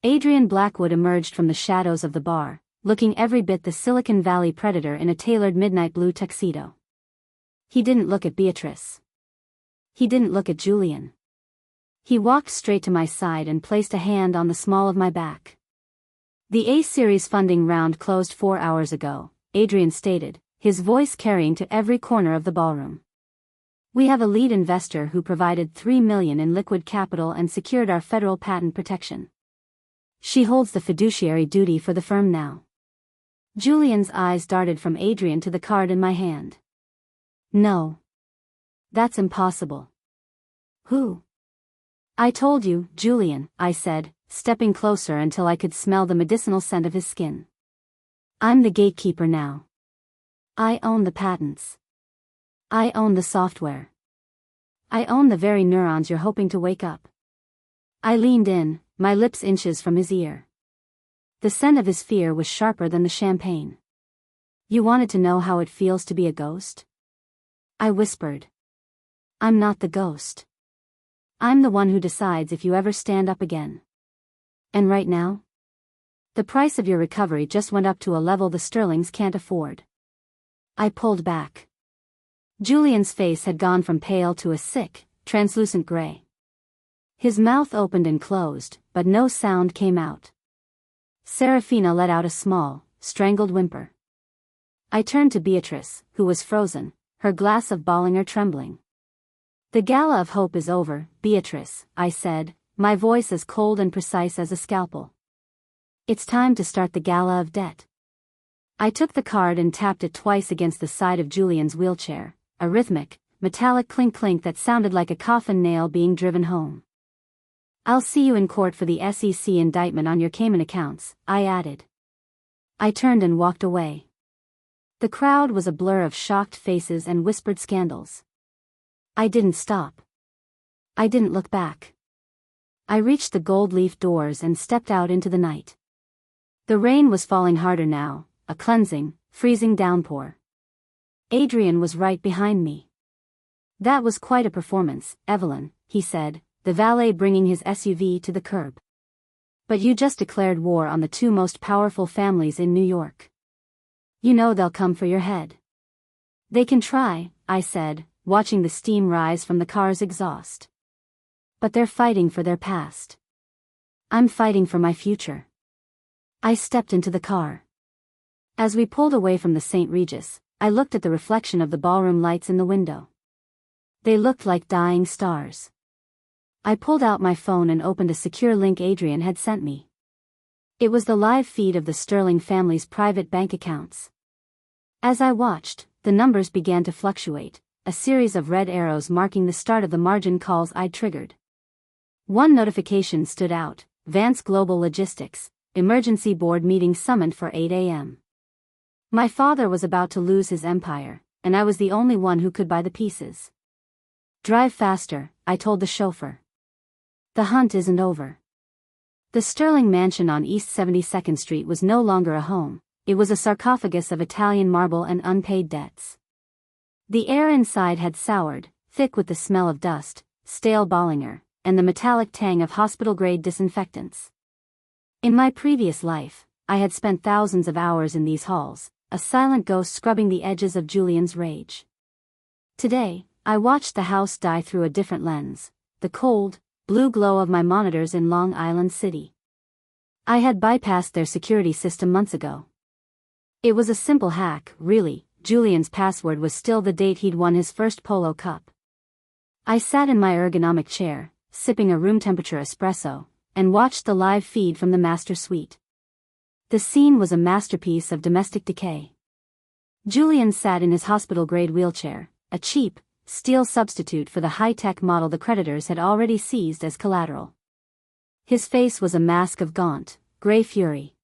Adrian Blackwood emerged from the shadows of the bar, looking every bit the Silicon Valley predator in a tailored midnight blue tuxedo. He didn't look at Beatrice. He didn't look at Julian. He walked straight to my side and placed a hand on the small of my back. "The A-Series funding round closed 4 hours ago," Adrian stated, his voice carrying to every corner of the ballroom. "We have a lead investor who provided $3 million in liquid capital and secured our federal patent protection. She holds the fiduciary duty for the firm now." Julian's eyes darted from Adrian to the card in my hand. "No. That's impossible." "Who?" "I told you, Julian," I said, stepping closer until I could smell the medicinal scent of his skin. "I'm the gatekeeper now. I own the patents. I own the software. I own the very neurons you're hoping to wake up." I leaned in, my lips inches from his ear. The scent of his fear was sharper than the champagne. "You wanted to know how it feels to be a ghost?" I whispered. "I'm not the ghost. I'm the one who decides if you ever stand up again. And right now? The price of your recovery just went up to a level the Sterlings can't afford. I pulled back. Julian's face had gone from pale to a sick, translucent gray. His mouth opened and closed, but no sound came out. Serafina let out a small, strangled whimper. I turned to Beatrice, who was frozen, her glass of Bollinger trembling. "The Gala of Hope is over, Beatrice," I said, my voice as cold and precise as a scalpel. "It's time to start the Gala of Debt." I took the card and tapped it twice against the side of Julian's wheelchair, a rhythmic, metallic clink-clink that sounded like a coffin nail being driven home. "I'll see you in court for the SEC indictment on your Cayman accounts," I added. I turned and walked away. The crowd was a blur of shocked faces and whispered scandals. I didn't stop. I didn't look back. I reached the gold-leaf doors and stepped out into the night. The rain was falling harder now, a cleansing, freezing downpour. Adrian was right behind me. "That was quite a performance, Evelyn," he said, the valet bringing his SUV to the curb. "But you just declared war on the two most powerful families in New York. You know they'll come for your head." "They can try," I said, watching the steam rise from the car's exhaust. "But they're fighting for their past. I'm fighting for my future." I stepped into the car. As we pulled away from the St. Regis, I looked at the reflection of the ballroom lights in the window. They looked like dying stars. I pulled out my phone and opened a secure link Adrian had sent me. It was the live feed of the Sterling family's private bank accounts. As I watched, the numbers began to fluctuate, a series of red arrows marking the start of the margin calls I'd triggered. One notification stood out: Vance Global Logistics, emergency board meeting summoned for 8 a.m. My father was about to lose his empire, and I was the only one who could buy the pieces. "Drive faster," I told the chauffeur. "The hunt isn't over." The Sterling mansion on East 72nd Street was no longer a home, it was a sarcophagus of Italian marble and unpaid debts. The air inside had soured, thick with the smell of dust, stale Bollinger, and the metallic tang of hospital-grade disinfectants. In my previous life, I had spent thousands of hours in these halls, a silent ghost scrubbing the edges of Julian's rage. Today, I watched the house die through a different lens, the cold, blue glow of my monitors in Long Island City. I had bypassed their security system months ago. It was a simple hack, really. Julian's password was still the date he'd won his first Polo Cup. I sat in my ergonomic chair, sipping a room-temperature espresso, and watched the live feed from the master suite. The scene was a masterpiece of domestic decay. Julian sat in his hospital-grade wheelchair, a cheap, steel substitute for the high-tech model the creditors had already seized as collateral. His face was a mask of gaunt, gray fury.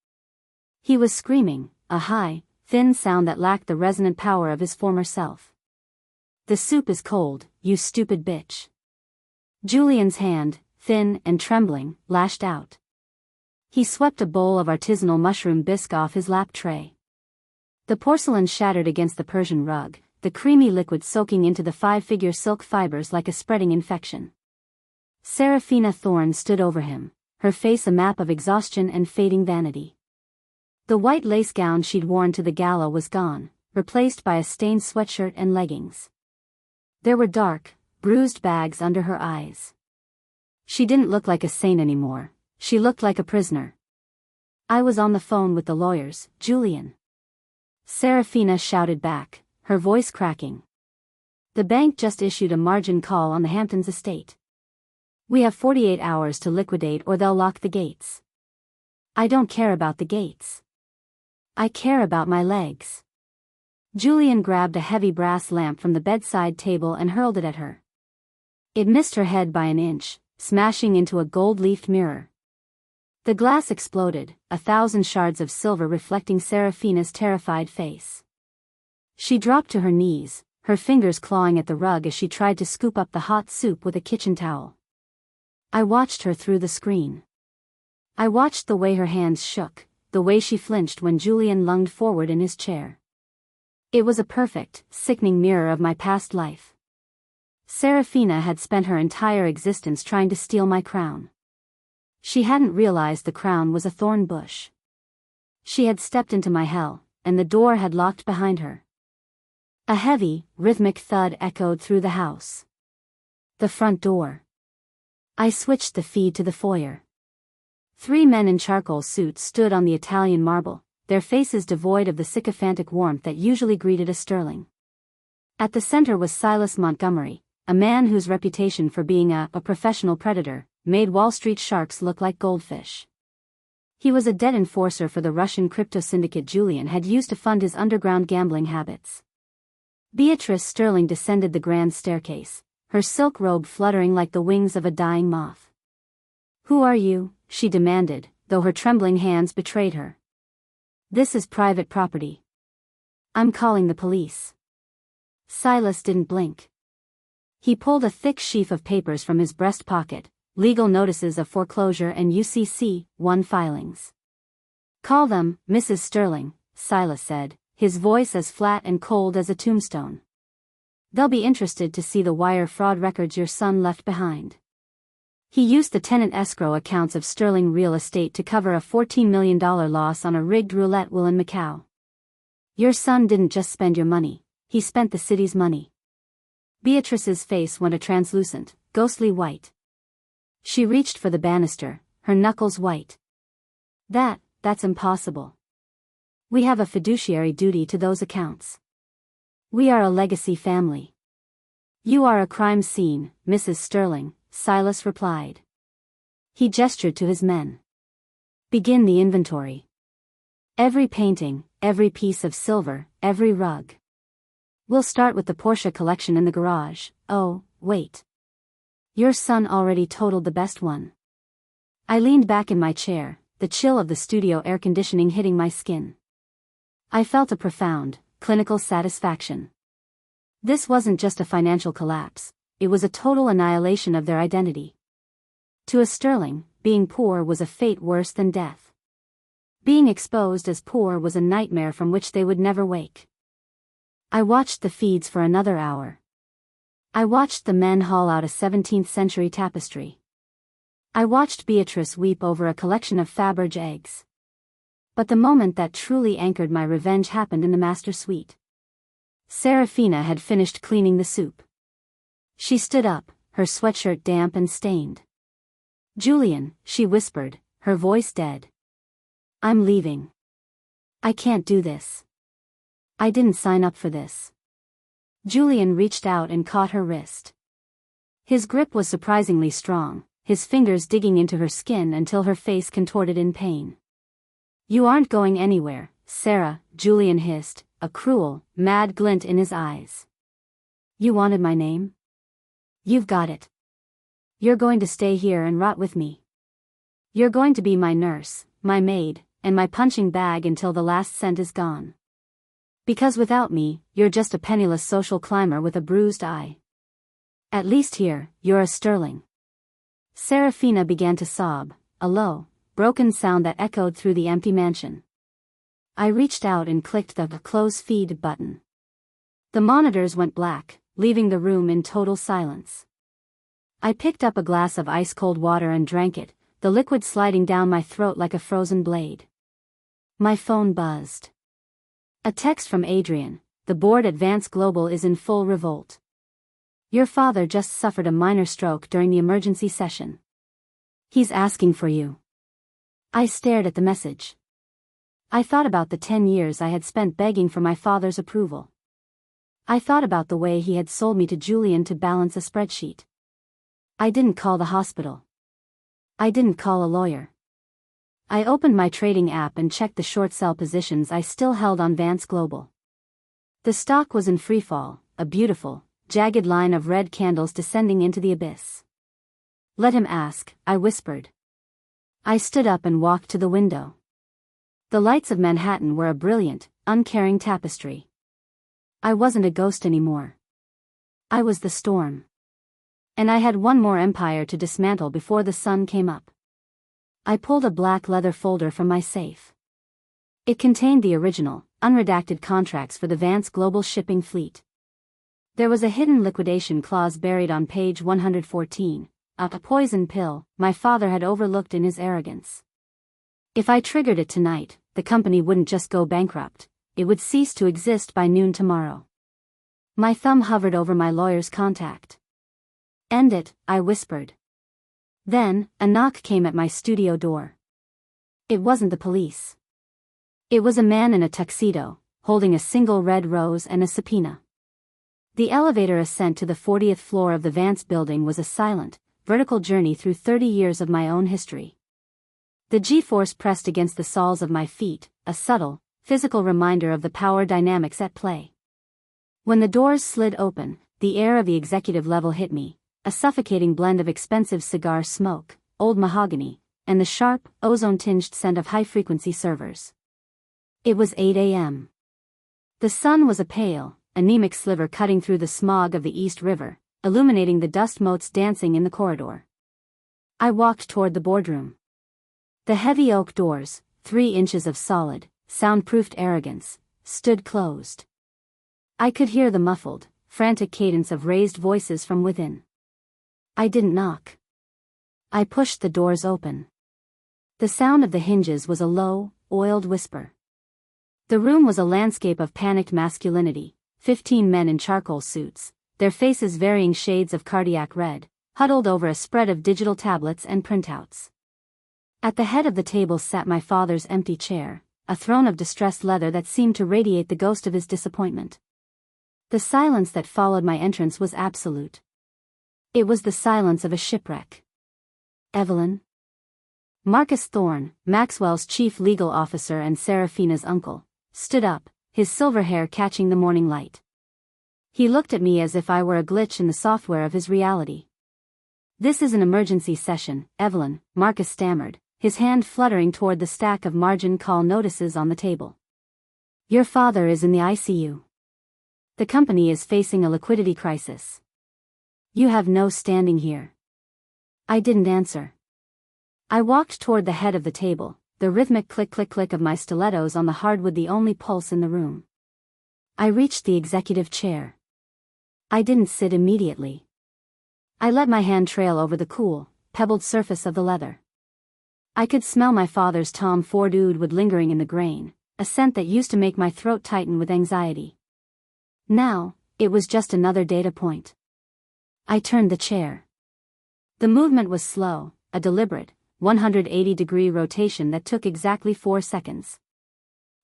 He was screaming, a high, thin sound that lacked the resonant power of his former self. "The soup is cold, you stupid bitch." Julian's hand, thin and trembling, lashed out. He swept a bowl of artisanal mushroom bisque off his lap tray. The porcelain shattered against the Persian rug, the creamy liquid soaking into the five-figure silk fibers like a spreading infection. Serafina Thorne stood over him, her face a map of exhaustion and fading vanity. The white lace gown she'd worn to the gala was gone, replaced by a stained sweatshirt and leggings. There were dark, bruised bags under her eyes. She didn't look like a saint anymore, she looked like a prisoner. "I was on the phone with the lawyers, Julian," Serafina shouted back, her voice cracking. "The bank just issued a margin call on the Hamptons estate. We have 48 hours to liquidate or they'll lock the gates." "I don't care about the gates. I care about my legs." Julian grabbed a heavy brass lamp from the bedside table and hurled it at her. It missed her head by an inch, smashing into a gold-leafed mirror. The glass exploded, 1,000 shards of silver reflecting Serafina's terrified face. She dropped to her knees, her fingers clawing at the rug as she tried to scoop up the hot soup with a kitchen towel. I watched her through the screen. I watched the way her hands shook, the way she flinched when Julian lunged forward in his chair. It was a perfect, sickening mirror of my past life. Serafina had spent her entire existence trying to steal my crown. She hadn't realized the crown was a thorn bush. She had stepped into my hell, and the door had locked behind her. A heavy, rhythmic thud echoed through the house. The front door. I switched the feed to the foyer. 3 men in charcoal suits stood on the Italian marble, their faces devoid of the sycophantic warmth that usually greeted a Sterling. At the center was Silas Montgomery, a man whose reputation for being a professional predator made Wall Street sharks look like goldfish. He was a debt enforcer for the Russian crypto syndicate Julian had used to fund his underground gambling habits. Beatrice Sterling descended the grand staircase, her silk robe fluttering like the wings of a dying moth. "Who are you?" she demanded, though her trembling hands betrayed her. "This is private property. I'm calling the police." Silas didn't blink. He pulled a thick sheaf of papers from his breast pocket, legal notices of foreclosure and UCC-1 filings. "Call them, Mrs. Sterling," Silas said, his voice as flat and cold as a tombstone. "They'll be interested to see the wire fraud records your son left behind." He used the tenant escrow accounts of Sterling Real Estate to cover a $14 million loss on a rigged roulette wheel in Macau. "Your son didn't just spend your money, he spent the city's money." Beatrice's face went a translucent, ghostly white. She reached for the banister, her knuckles white. That's impossible. We have a fiduciary duty to those accounts. We are a legacy family." "You are a crime scene, Mrs. Sterling," Silas replied. He gestured to his men. "Begin the inventory. Every painting, every piece of silver, every rug. We'll start with the Porsche collection in the garage. Oh, wait. Your son already totaled the best one." I leaned back in my chair, the chill of the studio air conditioning hitting my skin. I felt a profound, clinical satisfaction. This wasn't just a financial collapse, it was a total annihilation of their identity. To a Sterling, being poor was a fate worse than death. Being exposed as poor was a nightmare from which they would never wake. I watched the feeds for another hour. I watched the men haul out a 17th-century tapestry. I watched Beatrice weep over a collection of Faberge eggs. But the moment that truly anchored my revenge happened in the master suite. Serafina had finished cleaning the soup. She stood up, her sweatshirt damp and stained. "Julian," she whispered, her voice dead. "I'm leaving. I can't do this. I didn't sign up for this." Julian reached out and caught her wrist. His grip was surprisingly strong, his fingers digging into her skin until her face contorted in pain. "You aren't going anywhere, Sarah," Julian hissed, a cruel, mad glint in his eyes. "You wanted my name? You've got it. You're going to stay here and rot with me. You're going to be my nurse, my maid, and my punching bag until the last cent is gone. Because without me, you're just a penniless social climber with a bruised eye. At least here, you're a Sterling." Serafina began to sob, a low, broken sound that echoed through the empty mansion. I reached out and clicked the close feed button. The monitors went black, leaving the room in total silence. I picked up a glass of ice-cold water and drank it, the liquid sliding down my throat like a frozen blade. My phone buzzed. A text from Adrian: "The board at Vance Global is in full revolt. Your father just suffered a minor stroke during the emergency session. He's asking for you." I stared at the message. I thought about the 10 years I had spent begging for my father's approval. I thought about the way he had sold me to Julian to balance a spreadsheet. I didn't call the hospital. I didn't call a lawyer. I opened my trading app and checked the short sell positions I still held on Vance Global. The stock was in freefall, a beautiful, jagged line of red candles descending into the abyss. "Let him ask," I whispered. I stood up and walked to the window. The lights of Manhattan were a brilliant, uncaring tapestry. I wasn't a ghost anymore. I was the storm. And I had one more empire to dismantle before the sun came up. I pulled a black leather folder from my safe. It contained the original, unredacted contracts for the Vance Global shipping fleet. There was a hidden liquidation clause buried on page 114, a poison pill my father had overlooked in his arrogance. If I triggered it tonight, the company wouldn't just go bankrupt, it would cease to exist by noon tomorrow. My thumb hovered over my lawyer's contact. "End it," I whispered. Then, a knock came at my studio door. It wasn't the police. It was a man in a tuxedo, holding a single red rose and a subpoena. The elevator ascent to the 40th floor of the Vance building was a silent, vertical journey through 30 years of my own history. The G-force pressed against the soles of my feet, a subtle, physical reminder of the power dynamics at play. When the doors slid open, the air of the executive level hit me, a suffocating blend of expensive cigar smoke, old mahogany, and the sharp, ozone-tinged scent of high-frequency servers. It was 8 a.m. The sun was a pale, anemic sliver cutting through the smog of the East River, illuminating the dust motes dancing in the corridor. I walked toward the boardroom. The heavy oak doors, 3 inches of solid, soundproofed arrogance, stood closed. I could hear the muffled, frantic cadence of raised voices from within. I didn't knock. I pushed the doors open. The sound of the hinges was a low, oiled whisper. The room was a landscape of panicked masculinity, 15 men in charcoal suits, their faces varying shades of cardiac red, huddled over a spread of digital tablets and printouts. At the head of the table sat my father's empty chair, a throne of distressed leather that seemed to radiate the ghost of his disappointment. The silence that followed my entrance was absolute. It was the silence of a shipwreck. "Evelyn?" Marcus Thorne, Maxwell's chief legal officer and Seraphina's uncle, stood up, his silver hair catching the morning light. He looked at me as if I were a glitch in the software of his reality. "This is an emergency session, Evelyn," Marcus stammered, his hand fluttering toward the stack of margin call notices on the table. "Your father is in the ICU. The company is facing a liquidity crisis. You have no standing here." I didn't answer. I walked toward the head of the table, the rhythmic click-click-click of my stilettos on the hardwood the only pulse in the room. I reached the executive chair. I didn't sit immediately. I let my hand trail over the cool, pebbled surface of the leather. I could smell my father's Tom Ford oud lingering in the grain, a scent that used to make my throat tighten with anxiety. Now, it was just another data point. I turned the chair. The movement was slow, a deliberate, 180-degree rotation that took exactly 4 seconds.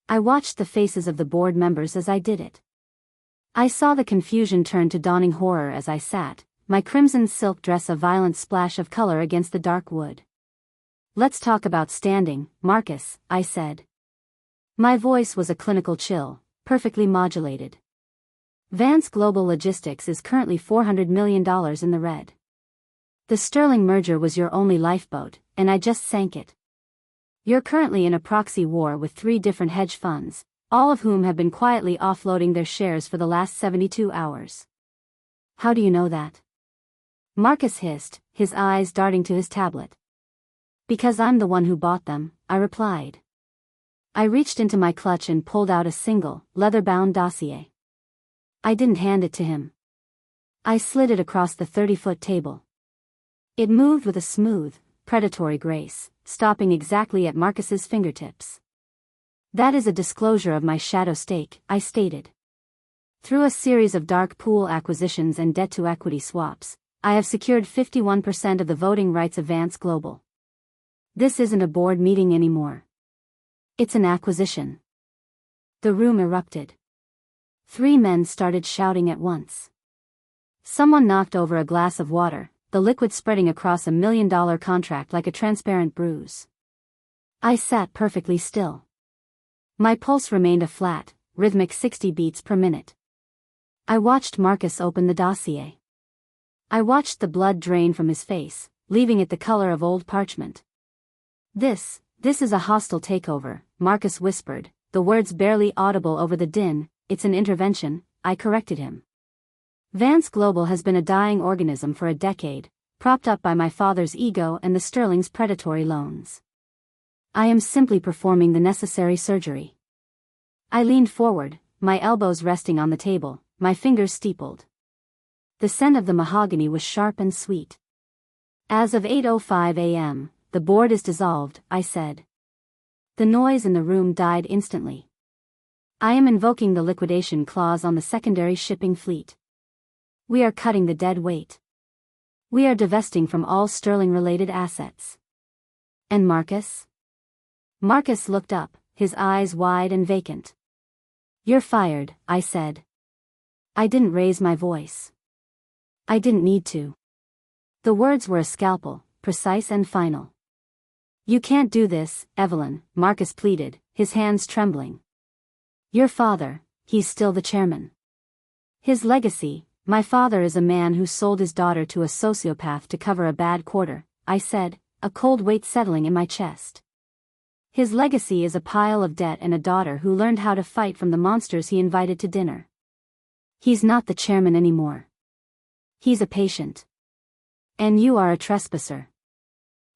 I watched the faces of the board members as I did it. I saw the confusion turn to dawning horror as I sat, my crimson silk dress a violent splash of color against the dark wood. "Let's talk about standing, Marcus," I said. My voice was a clinical chill, perfectly modulated. Vance Global Logistics is currently $400 million in the red. The Sterling merger was your only lifeboat, and I just sank it. You're currently in a proxy war with 3 different hedge funds, all of whom have been quietly offloading their shares for the last 72 hours. "How do you know that?" Marcus hissed, his eyes darting to his tablet. "Because I'm the one who bought them," I replied. I reached into my clutch and pulled out a single, leather-bound dossier. I didn't hand it to him. I slid it across the 30-foot table. It moved with a smooth, predatory grace, stopping exactly at Marcus's fingertips. "That is a disclosure of my shadow stake," I stated. "Through a series of dark pool acquisitions and debt-to-equity swaps, I have secured 51% of the voting rights of Vance Global. This isn't a board meeting anymore. It's an acquisition." The room erupted. 3 men started shouting at once. Someone knocked over a glass of water, the liquid spreading across $1 million contract like a transparent bruise. I sat perfectly still. My pulse remained a flat, rhythmic 60 beats per minute. I watched Marcus open the dossier. I watched the blood drain from his face, leaving it the color of old parchment. This is a hostile takeover," Marcus whispered, the words barely audible over the din. "It's an intervention," I corrected him. "Vance Global has been a dying organism for a decade, propped up by my father's ego and the Sterling's predatory loans. I am simply performing the necessary surgery." I leaned forward, my elbows resting on the table, my fingers steepled. The scent of the mahogany was sharp and sweet. "As of 8:05 a.m., the board is dissolved," I said. The noise in the room died instantly. I am invoking the liquidation clause on the secondary shipping fleet. We are cutting the dead weight. We are divesting from all Sterling-related assets. And Marcus? Marcus looked up, his eyes wide and vacant. You're fired, I said. I didn't raise my voice. I didn't need to. The words were a scalpel, precise and final. You can't do this, Evelyn, Marcus pleaded, his hands trembling. Your father, he's still the chairman. His legacy, my father is a man who sold his daughter to a sociopath to cover a bad quarter, I said, a cold weight settling in my chest. His legacy is a pile of debt and a daughter who learned how to fight from the monsters he invited to dinner. He's not the chairman anymore. He's a patient. And you are a trespasser.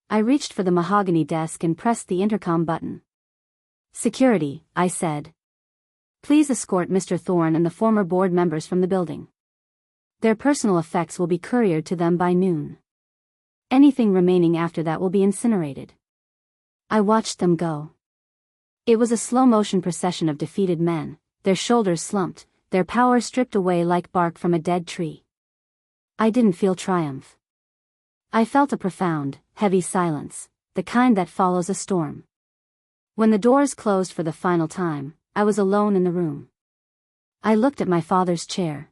I reached for the mahogany desk and pressed the intercom button. Security, I said. Please escort Mr. Thorne and the former board members from the building. Their personal effects will be couriered to them by noon. Anything remaining after that will be incinerated. I watched them go. It was a slow-motion procession of defeated men, their shoulders slumped, their power stripped away like bark from a dead tree. I didn't feel triumph. I felt a profound, heavy silence, the kind that follows a storm. When the doors closed for the final time, I was alone in the room. I looked at my father's chair.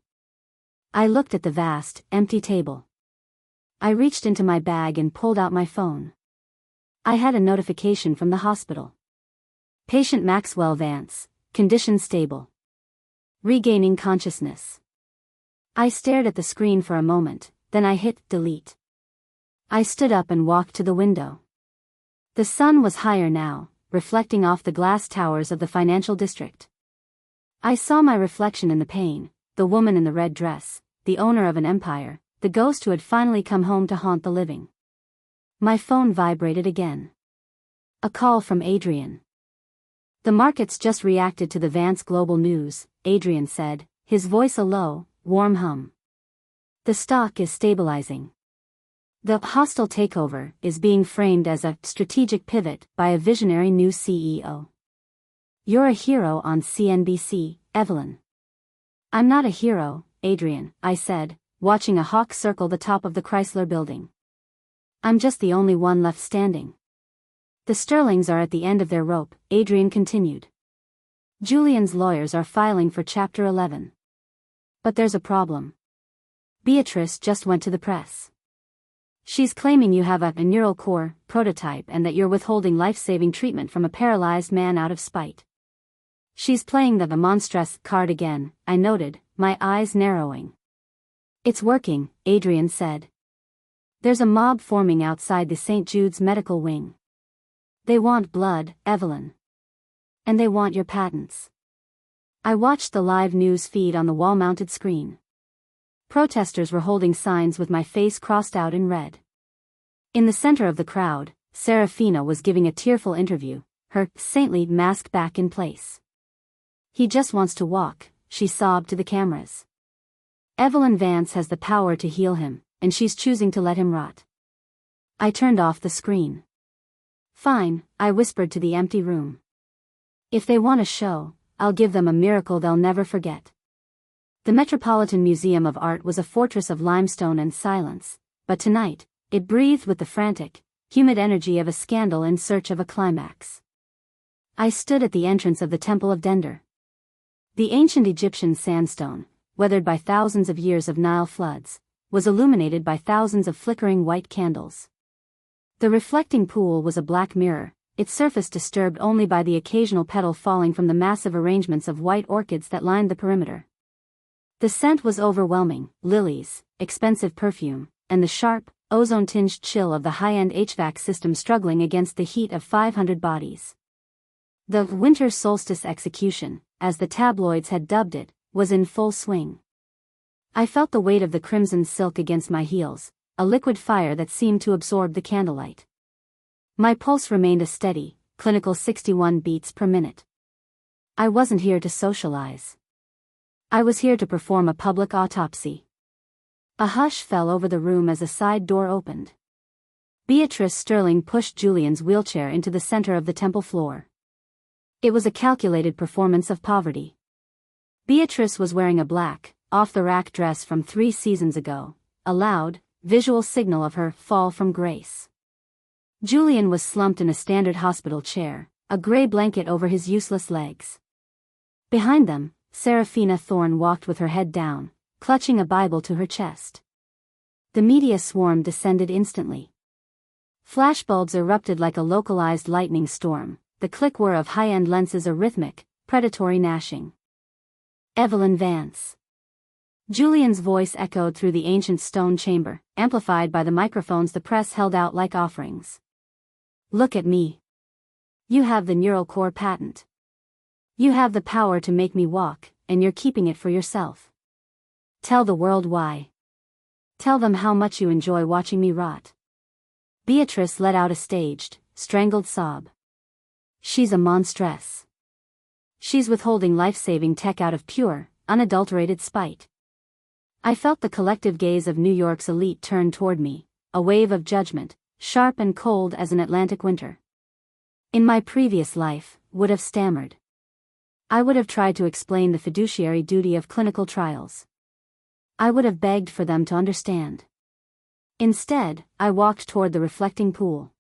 I looked at the vast, empty table. I reached into my bag and pulled out my phone. I had a notification from the hospital. Patient Maxwell Vance, condition stable. Regaining consciousness. I stared at the screen for a moment, then I hit delete. I stood up and walked to the window. The sun was higher now, reflecting off the glass towers of the financial district. I saw my reflection in the pane, the woman in the red dress, the owner of an empire, the ghost who had finally come home to haunt the living. My phone vibrated again. A call from Adrian. The markets just reacted to the Vance Global News, Adrian said, his voice a low, warm hum. The stock is stabilizing. The hostile takeover is being framed as a strategic pivot by a visionary new CEO. You're a hero on CNBC, Evelyn. I'm not a hero, Adrian, I said, watching a hawk circle the top of the Chrysler building. I'm just the only one left standing. The Sterlings are at the end of their rope, Adrian continued. Julian's lawyers are filing for Chapter 11. But there's a problem. Beatrice just went to the press. She's claiming you have a neural core prototype and that you're withholding life-saving treatment from a paralyzed man out of spite. She's playing the monstrous card again, I noted, my eyes narrowing. It's working, Adrian said. There's a mob forming outside the St. Jude's medical wing. They want blood, Evelyn. And they want your patents. I watched the live news feed on the wall-mounted screen. Protesters were holding signs with my face crossed out in red. In the center of the crowd, Serafina was giving a tearful interview, her saintly mask back in place. He just wants to walk, she sobbed to the cameras. Evelyn Vance has the power to heal him, and she's choosing to let him rot. I turned off the screen. Fine, I whispered to the empty room. If they want a show, I'll give them a miracle they'll never forget. The Metropolitan Museum of Art was a fortress of limestone and silence, but tonight, it breathed with the frantic, humid energy of a scandal in search of a climax. I stood at the entrance of the Temple of Dender. The ancient Egyptian sandstone, weathered by thousands of years of Nile floods, was illuminated by thousands of flickering white candles. The reflecting pool was a black mirror, its surface disturbed only by the occasional petal falling from the massive arrangements of white orchids that lined the perimeter. The scent was overwhelming, lilies, expensive perfume, and the sharp, ozone-tinged chill of the high-end HVAC system struggling against the heat of 500 bodies. The winter solstice execution, as the tabloids had dubbed it, was in full swing. I felt the weight of the crimson silk against my heels, a liquid fire that seemed to absorb the candlelight. My pulse remained a steady, clinical 61 beats per minute. I wasn't here to socialize. I was here to perform a public autopsy. A hush fell over the room as a side door opened. Beatrice Sterling pushed Julian's wheelchair into the center of the temple floor. It was a calculated performance of poverty. Beatrice was wearing a black, off-the-rack dress from 3 seasons ago, a loud, visual signal of her fall from grace. Julian was slumped in a standard hospital chair, a gray blanket over his useless legs. Behind them, Serafina Thorne walked with her head down, clutching a Bible to her chest. The media swarm descended instantly. Flashbulbs erupted like a localized lightning storm, the click-whir of high-end lenses a rhythmic, predatory gnashing. Evelyn Vance. Julian's voice echoed through the ancient stone chamber, amplified by the microphones the press held out like offerings. Look at me. You have the neural core patent. You have the power to make me walk, and you're keeping it for yourself. Tell the world why. Tell them how much you enjoy watching me rot. Beatrice let out a staged, strangled sob. She's a monstress. She's withholding life-saving tech out of pure, unadulterated spite. I felt the collective gaze of New York's elite turn toward me, a wave of judgment, sharp and cold as an Atlantic winter. In my previous life, would have stammered. I would have tried to explain the fiduciary duty of clinical trials. I would have begged for them to understand. Instead, I walked toward the reflecting pool.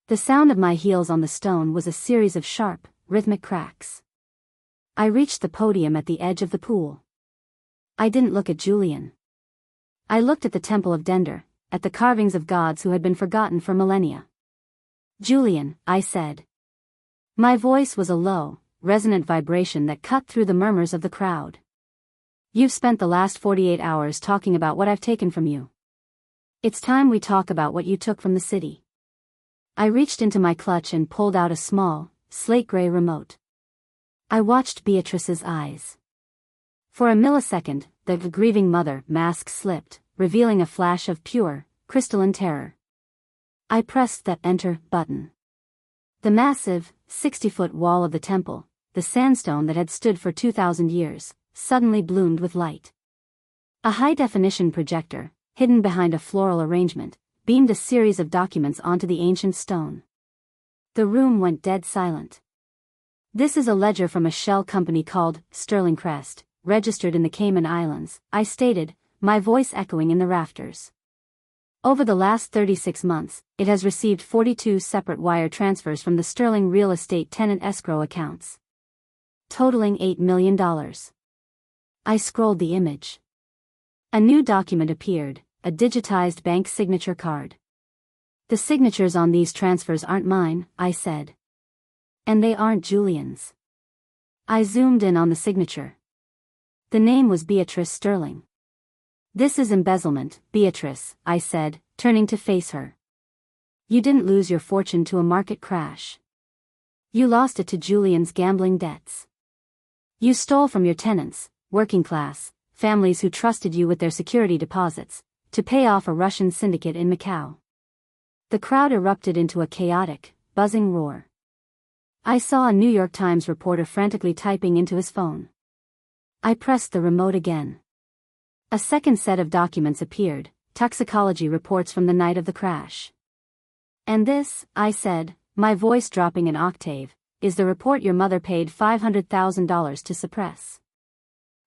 The sound of my heels on the stone was a series of sharp, rhythmic cracks. I reached the podium at the edge of the pool. I didn't look at Julian. I looked at the Temple of Dender, at the carvings of gods who had been forgotten for millennia. Julian, I said. My voice was a low, resonant vibration that cut through the murmurs of the crowd. You've spent the last 48 hours talking about what I've taken from you. It's time we talk about what you took from the city. I reached into my clutch and pulled out a small, slate-gray remote. I watched Beatrice's eyes. For a millisecond, the grieving mother mask slipped, revealing a flash of pure, crystalline terror. I pressed the enter button. The massive, 60-foot wall of the temple, the sandstone that had stood for 2,000 years, suddenly bloomed with light. A high-definition projector, hidden behind a floral arrangement, beamed a series of documents onto the ancient stone. The room went dead silent. This is a ledger from a shell company called Sterling Crest, registered in the Cayman Islands, I stated, my voice echoing in the rafters. Over the last 36 months, it has received 42 separate wire transfers from the Sterling real estate tenant escrow accounts, totaling $8 million. I scrolled the image. A new document appeared, a digitized bank signature card. The signatures on these transfers aren't mine, I said. And they aren't Julian's. I zoomed in on the signature. The name was Beatrice Sterling. This is embezzlement, Beatrice, I said, turning to face her. You didn't lose your fortune to a market crash. You lost it to Julian's gambling debts. You stole from your tenants, working class, families who trusted you with their security deposits, to pay off a Russian syndicate in Macau. The crowd erupted into a chaotic, buzzing roar. I saw a New York Times reporter frantically typing into his phone. I pressed the remote again. A second set of documents appeared, toxicology reports from the night of the crash. And this, I said, my voice dropping an octave, is the report your mother paid $500,000 to suppress.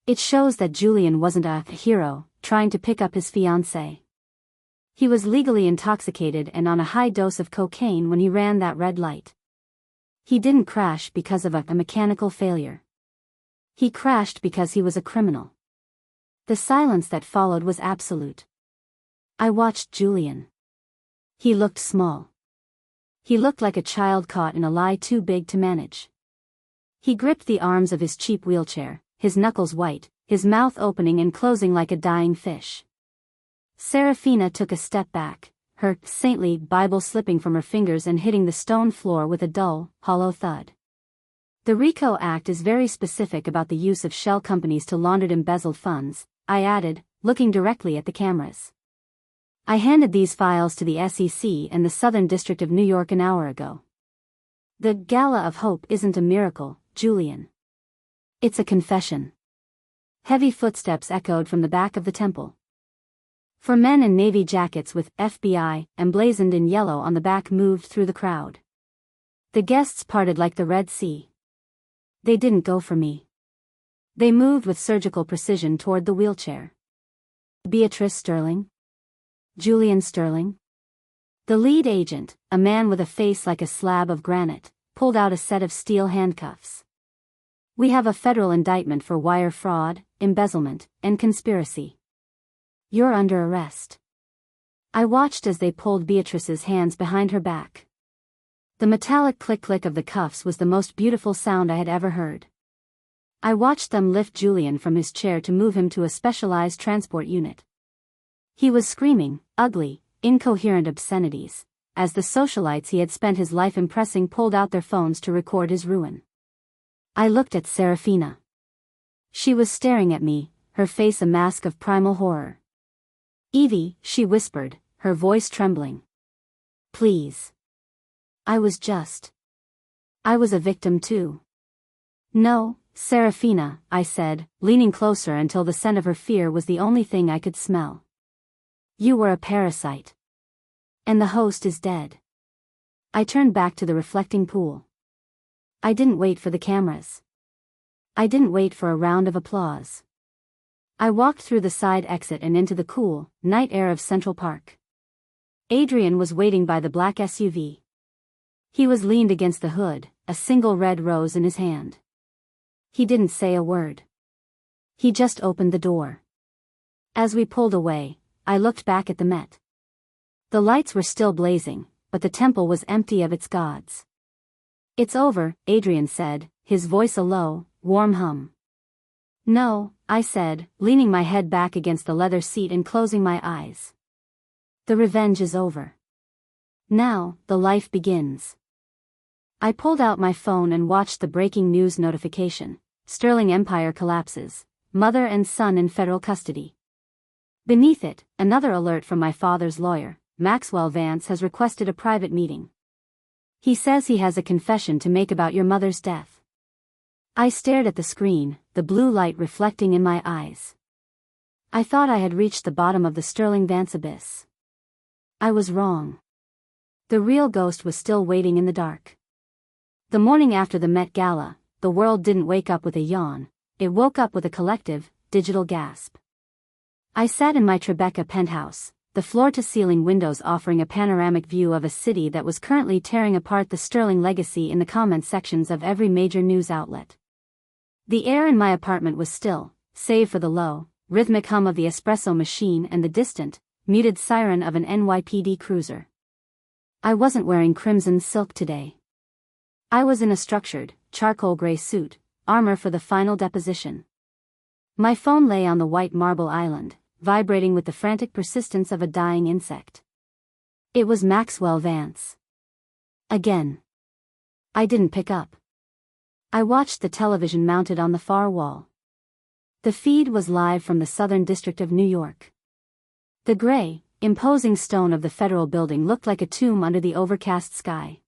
It shows that Julian wasn't a hero, trying to pick up his fiancée. He was legally intoxicated and on a high dose of cocaine when he ran that red light. He didn't crash because of a mechanical failure. He crashed because he was a criminal. The silence that followed was absolute. I watched Julian. He looked small. He looked like a child caught in a lie too big to manage. He gripped the arms of his cheap wheelchair, his knuckles white, his mouth opening and closing like a dying fish. Serafina took a step back, her saintly Bible slipping from her fingers and hitting the stone floor with a dull, hollow thud. The RICO Act is very specific about the use of shell companies to launder embezzled funds, I added, looking directly at the cameras. I handed these files to the SEC and the Southern District of New York an hour ago. The Gala of Hope isn't a miracle, Julian. It's a confession. Heavy footsteps echoed from the back of the temple. 4 men in navy jackets with FBI emblazoned in yellow on the back moved through the crowd. The guests parted like the Red Sea. They didn't go for me. They moved with surgical precision toward the wheelchair. Beatrice Sterling? Julian Sterling? The lead agent, a man with a face like a slab of granite, pulled out a set of steel handcuffs. We have a federal indictment for wire fraud, embezzlement, and conspiracy. You're under arrest. I watched as they pulled Beatrice's hands behind her back. The metallic click-click of the cuffs was the most beautiful sound I had ever heard. I watched them lift Julian from his chair to move him to a specialized transport unit. He was screaming, ugly, incoherent obscenities, as the socialites he had spent his life impressing pulled out their phones to record his ruin. I looked at Serafina. She was staring at me, her face a mask of primal horror. "Evie," she whispered, her voice trembling. "Please. I was a victim too." "No, Serafina," I said, leaning closer until the scent of her fear was the only thing I could smell. "You were a parasite. And the host is dead." I turned back to the reflecting pool. I didn't wait for the cameras. I didn't wait for a round of applause. I walked through the side exit and into the cool, night air of Central Park. Adrian was waiting by the black SUV. He was leaned against the hood, a single red rose in his hand. He didn't say a word. He just opened the door. As we pulled away, I looked back at the Met. The lights were still blazing, but the temple was empty of its gods. "It's over," Adrian said, his voice a low, warm hum. "No," I said, leaning my head back against the leather seat and closing my eyes. "The revenge is over. Now, the life begins." I pulled out my phone and watched the breaking news notification. Sterling Empire collapses. Mother and son in federal custody. Beneath it, another alert from my father's lawyer. Maxwell Vance has requested a private meeting. He says he has a confession to make about your mother's death. I stared at the screen, the blue light reflecting in my eyes. I thought I had reached the bottom of the Sterling Vance abyss. I was wrong. The real ghost was still waiting in the dark. The morning after the Met Gala, the world didn't wake up with a yawn, it woke up with a collective, digital gasp. I sat in my Tribeca penthouse, the floor-to-ceiling windows offering a panoramic view of a city that was currently tearing apart the Sterling legacy in the comment sections of every major news outlet. The air in my apartment was still, save for the low, rhythmic hum of the espresso machine and the distant, muted siren of an NYPD cruiser. I wasn't wearing crimson silk today. I was in a structured, charcoal gray suit, armor for the final deposition. My phone lay on the white marble island, vibrating with the frantic persistence of a dying insect. It was Maxwell Vance. Again. I didn't pick up. I watched the television mounted on the far wall. The feed was live from the Southern District of New York. The gray, imposing stone of the federal building looked like a tomb under the overcast sky.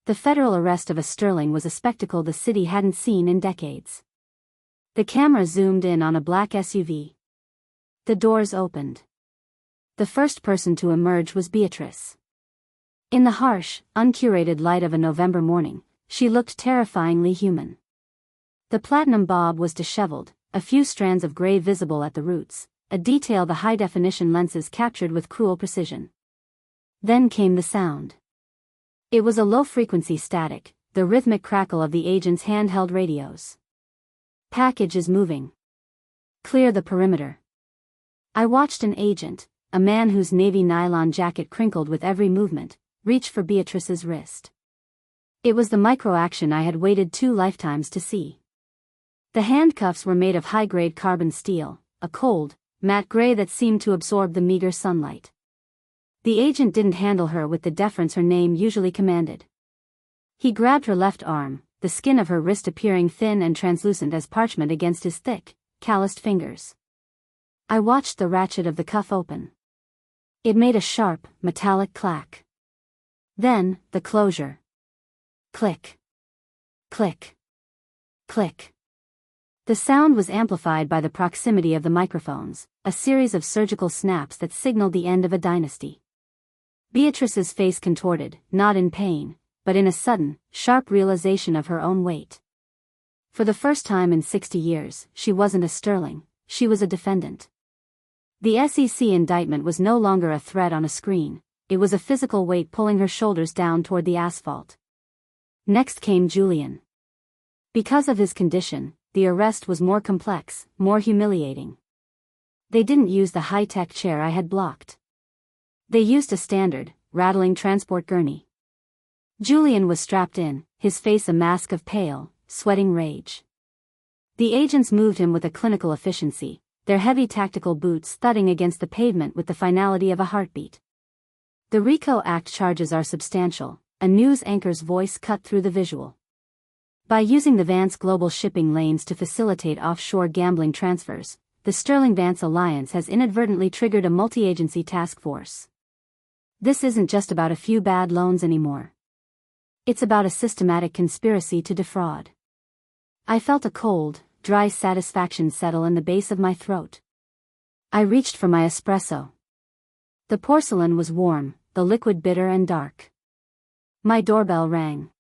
The federal arrest of a Sterling was a spectacle the city hadn't seen in decades. The camera zoomed in on a black SUV. The doors opened. The first person to emerge was Beatrice. In the harsh, uncurated light of a November morning, she looked terrifyingly human. The platinum bob was disheveled, a few strands of gray visible at the roots, a detail the high-definition lenses captured with cruel precision. Then came the sound. It was a low-frequency static, the rhythmic crackle of the agent's handheld radios. "Package is moving. Clear the perimeter." I watched an agent, a man whose navy nylon jacket crinkled with every movement, reach for Beatrice's wrist. It was the micro-action I had waited 2 lifetimes to see. The handcuffs were made of high-grade carbon steel, a cold, matte gray that seemed to absorb the meager sunlight. The agent didn't handle her with the deference her name usually commanded. He grabbed her left arm, the skin of her wrist appearing thin and translucent as parchment against his thick, calloused fingers. I watched the ratchet of the cuff open. It made a sharp, metallic clack. Then, the closure. Click. Click. Click. The sound was amplified by the proximity of the microphones, a series of surgical snaps that signaled the end of a dynasty. Beatrice's face contorted, not in pain, but in a sudden, sharp realization of her own weight. For the first time in 60 years, she wasn't a Sterling, she was a defendant. The SEC indictment was no longer a threat on a screen, it was a physical weight pulling her shoulders down toward the asphalt. Next came Julian. Because of his condition, the arrest was more complex, more humiliating. They didn't use the high-tech chair I had blocked. They used a standard, rattling transport gurney. Julian was strapped in, his face a mask of pale, sweating rage. The agents moved him with a clinical efficiency, their heavy tactical boots thudding against the pavement with the finality of a heartbeat. The RICO Act charges are substantial, a news anchor's voice cut through the visual. By using the Vance Global shipping lanes to facilitate offshore gambling transfers, the Sterling-Vance alliance has inadvertently triggered a multi-agency task force. This isn't just about a few bad loans anymore. It's about a systematic conspiracy to defraud. I felt a cold, dry satisfaction settle in the base of my throat. I reached for my espresso. The porcelain was warm, the liquid bitter and dark. My doorbell rang.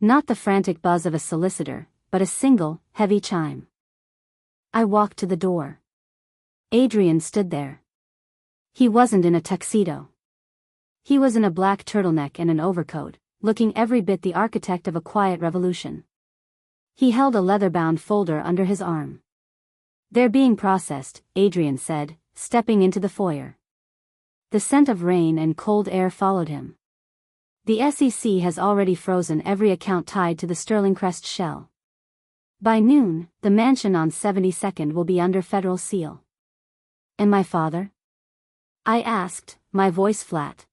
Not the frantic buzz of a solicitor, but a single, heavy chime. I walked to the door. Adrian stood there. He wasn't in a tuxedo. He was in a black turtleneck and an overcoat, looking every bit the architect of a quiet revolution. He held a leather-bound folder under his arm. "They're being processed," Adrian said, stepping into the foyer. The scent of rain and cold air followed him. The SEC has already frozen every account tied to the Sterling Crest shell. By noon, the mansion on 72nd will be under federal seal. "And my father?" I asked, my voice flat.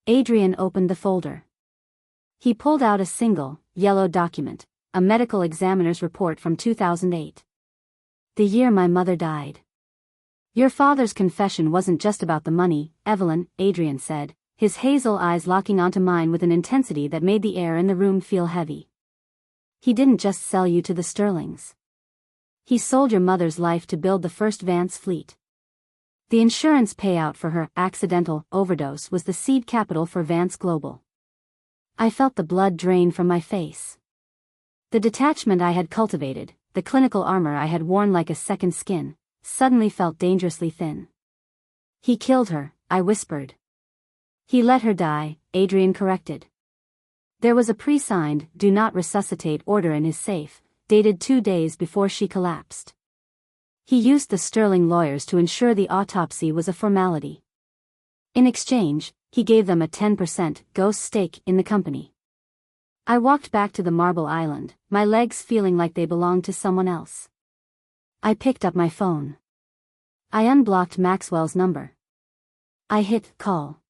Adrian opened the folder. He pulled out a single, yellow document, a medical examiner's report from 2008. "The year my mother died." "Your father's confession wasn't just about the money, Evelyn," Adrian said, his hazel eyes locking onto mine with an intensity that made the air in the room feel heavy. "He didn't just sell you to the Sterlings. He sold your mother's life to build the first Vance fleet. The insurance payout for her accidental overdose was the seed capital for Vance Global." I felt the blood drain from my face. The detachment I had cultivated, the clinical armor I had worn like a second skin, suddenly felt dangerously thin. "He killed her," I whispered. "He let her die," Adrian corrected. There was a pre-signed, "do not resuscitate" order in his safe, dated 2 days before she collapsed. He used the Sterling lawyers to ensure the autopsy was a formality. In exchange, he gave them a 10% ghost stake in the company. I walked back to the Marble Island, my legs feeling like they belonged to someone else. I picked up my phone. I unblocked Maxwell's number. I hit call.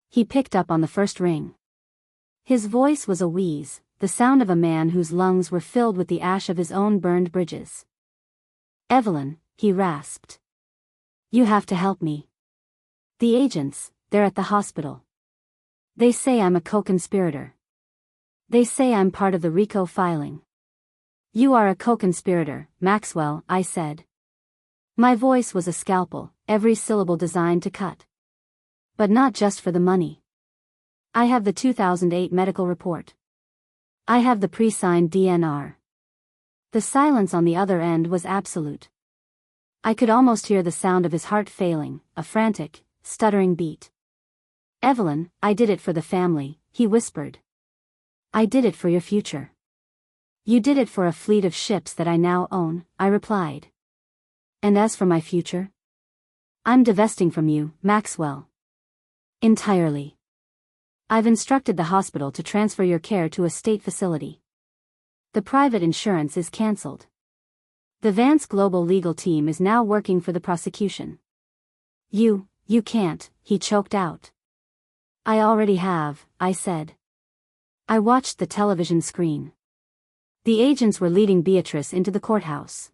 He picked up on the first ring. His voice was a wheeze, the sound of a man whose lungs were filled with the ash of his own burned bridges. "Evelyn," he rasped. "You have to help me. The agents, they're at the hospital. They say I'm a co-conspirator. They say I'm part of the RICO filing." "You are a co-conspirator, Maxwell," I said. My voice was a scalpel, every syllable designed to cut. "But not just for the money. I have the 2008 medical report. I have the pre-signed DNR." The silence on the other end was absolute. I could almost hear the sound of his heart failing, a frantic, stuttering beat. "Evelyn, I did it for the family," he whispered. "I did it for your future." "You did it for a fleet of ships that I now own," I replied. "And as for my future? I'm divesting from you, Maxwell. Entirely. I've instructed the hospital to transfer your care to a state facility. The private insurance is cancelled. The Vance Global legal team is now working for the prosecution." You can't," he choked out. "I already have," I said. I watched the television screen. The agents were leading Beatrice into the courthouse.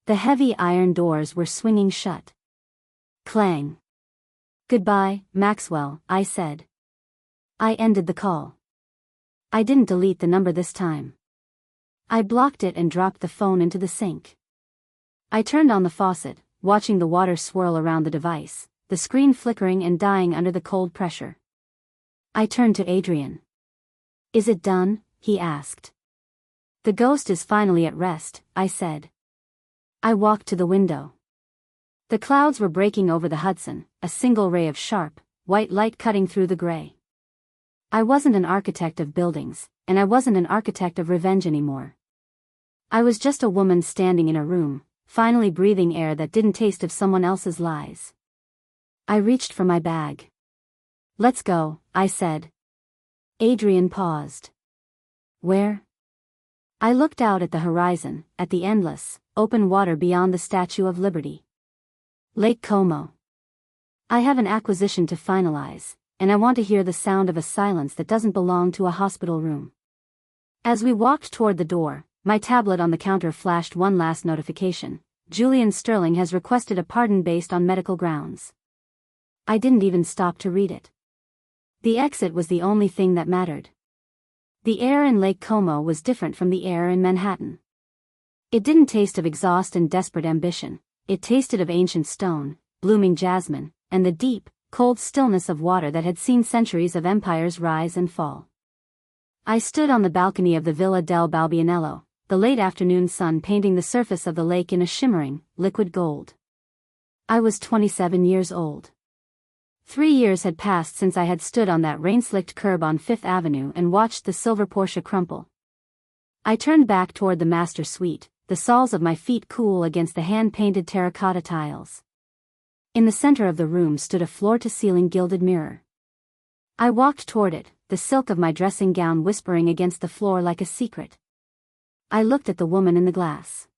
The heavy iron doors were swinging shut. Clang. "Goodbye, Maxwell," I said. I ended the call. I didn't delete the number this time. I blocked it and dropped the phone into the sink. I turned on the faucet, watching the water swirl around the device, the screen flickering and dying under the cold pressure. I turned to Adrian. "Is it done?" he asked. The ghost is finally at rest, I said. I walked to the window. The clouds were breaking over the Hudson, a single ray of sharp, white light cutting through the gray. I wasn't an architect of buildings, and I wasn't an architect of revenge anymore. I was just a woman standing in a room, finally breathing air that didn't taste of someone else's lies. I reached for my bag. "Let's go," I said. Adrian paused. "Where?" I looked out at the horizon, at the endless, open water beyond the Statue of Liberty. "Lake Como. I have an acquisition to finalize, and I want to hear the sound of a silence that doesn't belong to a hospital room." As we walked toward the door, my tablet on the counter flashed one last notification. Julian Sterling has requested a pardon based on medical grounds. I didn't even stop to read it. The exit was the only thing that mattered. The air in Lake Como was different from the air in Manhattan. It didn't taste of exhaust and desperate ambition. It tasted of ancient stone, blooming jasmine, and the deep, cold stillness of water that had seen centuries of empires rise and fall. I stood on the balcony of the Villa del Balbianello, the late afternoon sun painting the surface of the lake in a shimmering, liquid gold. I was 27 years old. 3 years had passed since I had stood on that rain-slicked curb on Fifth Avenue and watched the silver Porsche crumple. I turned back toward the master suite, the soles of my feet cool against the hand-painted terracotta tiles. In the center of the room stood a floor-to-ceiling gilded mirror. I walked toward it, the silk of my dressing gown whispering against the floor like a secret. I looked at the woman in the glass.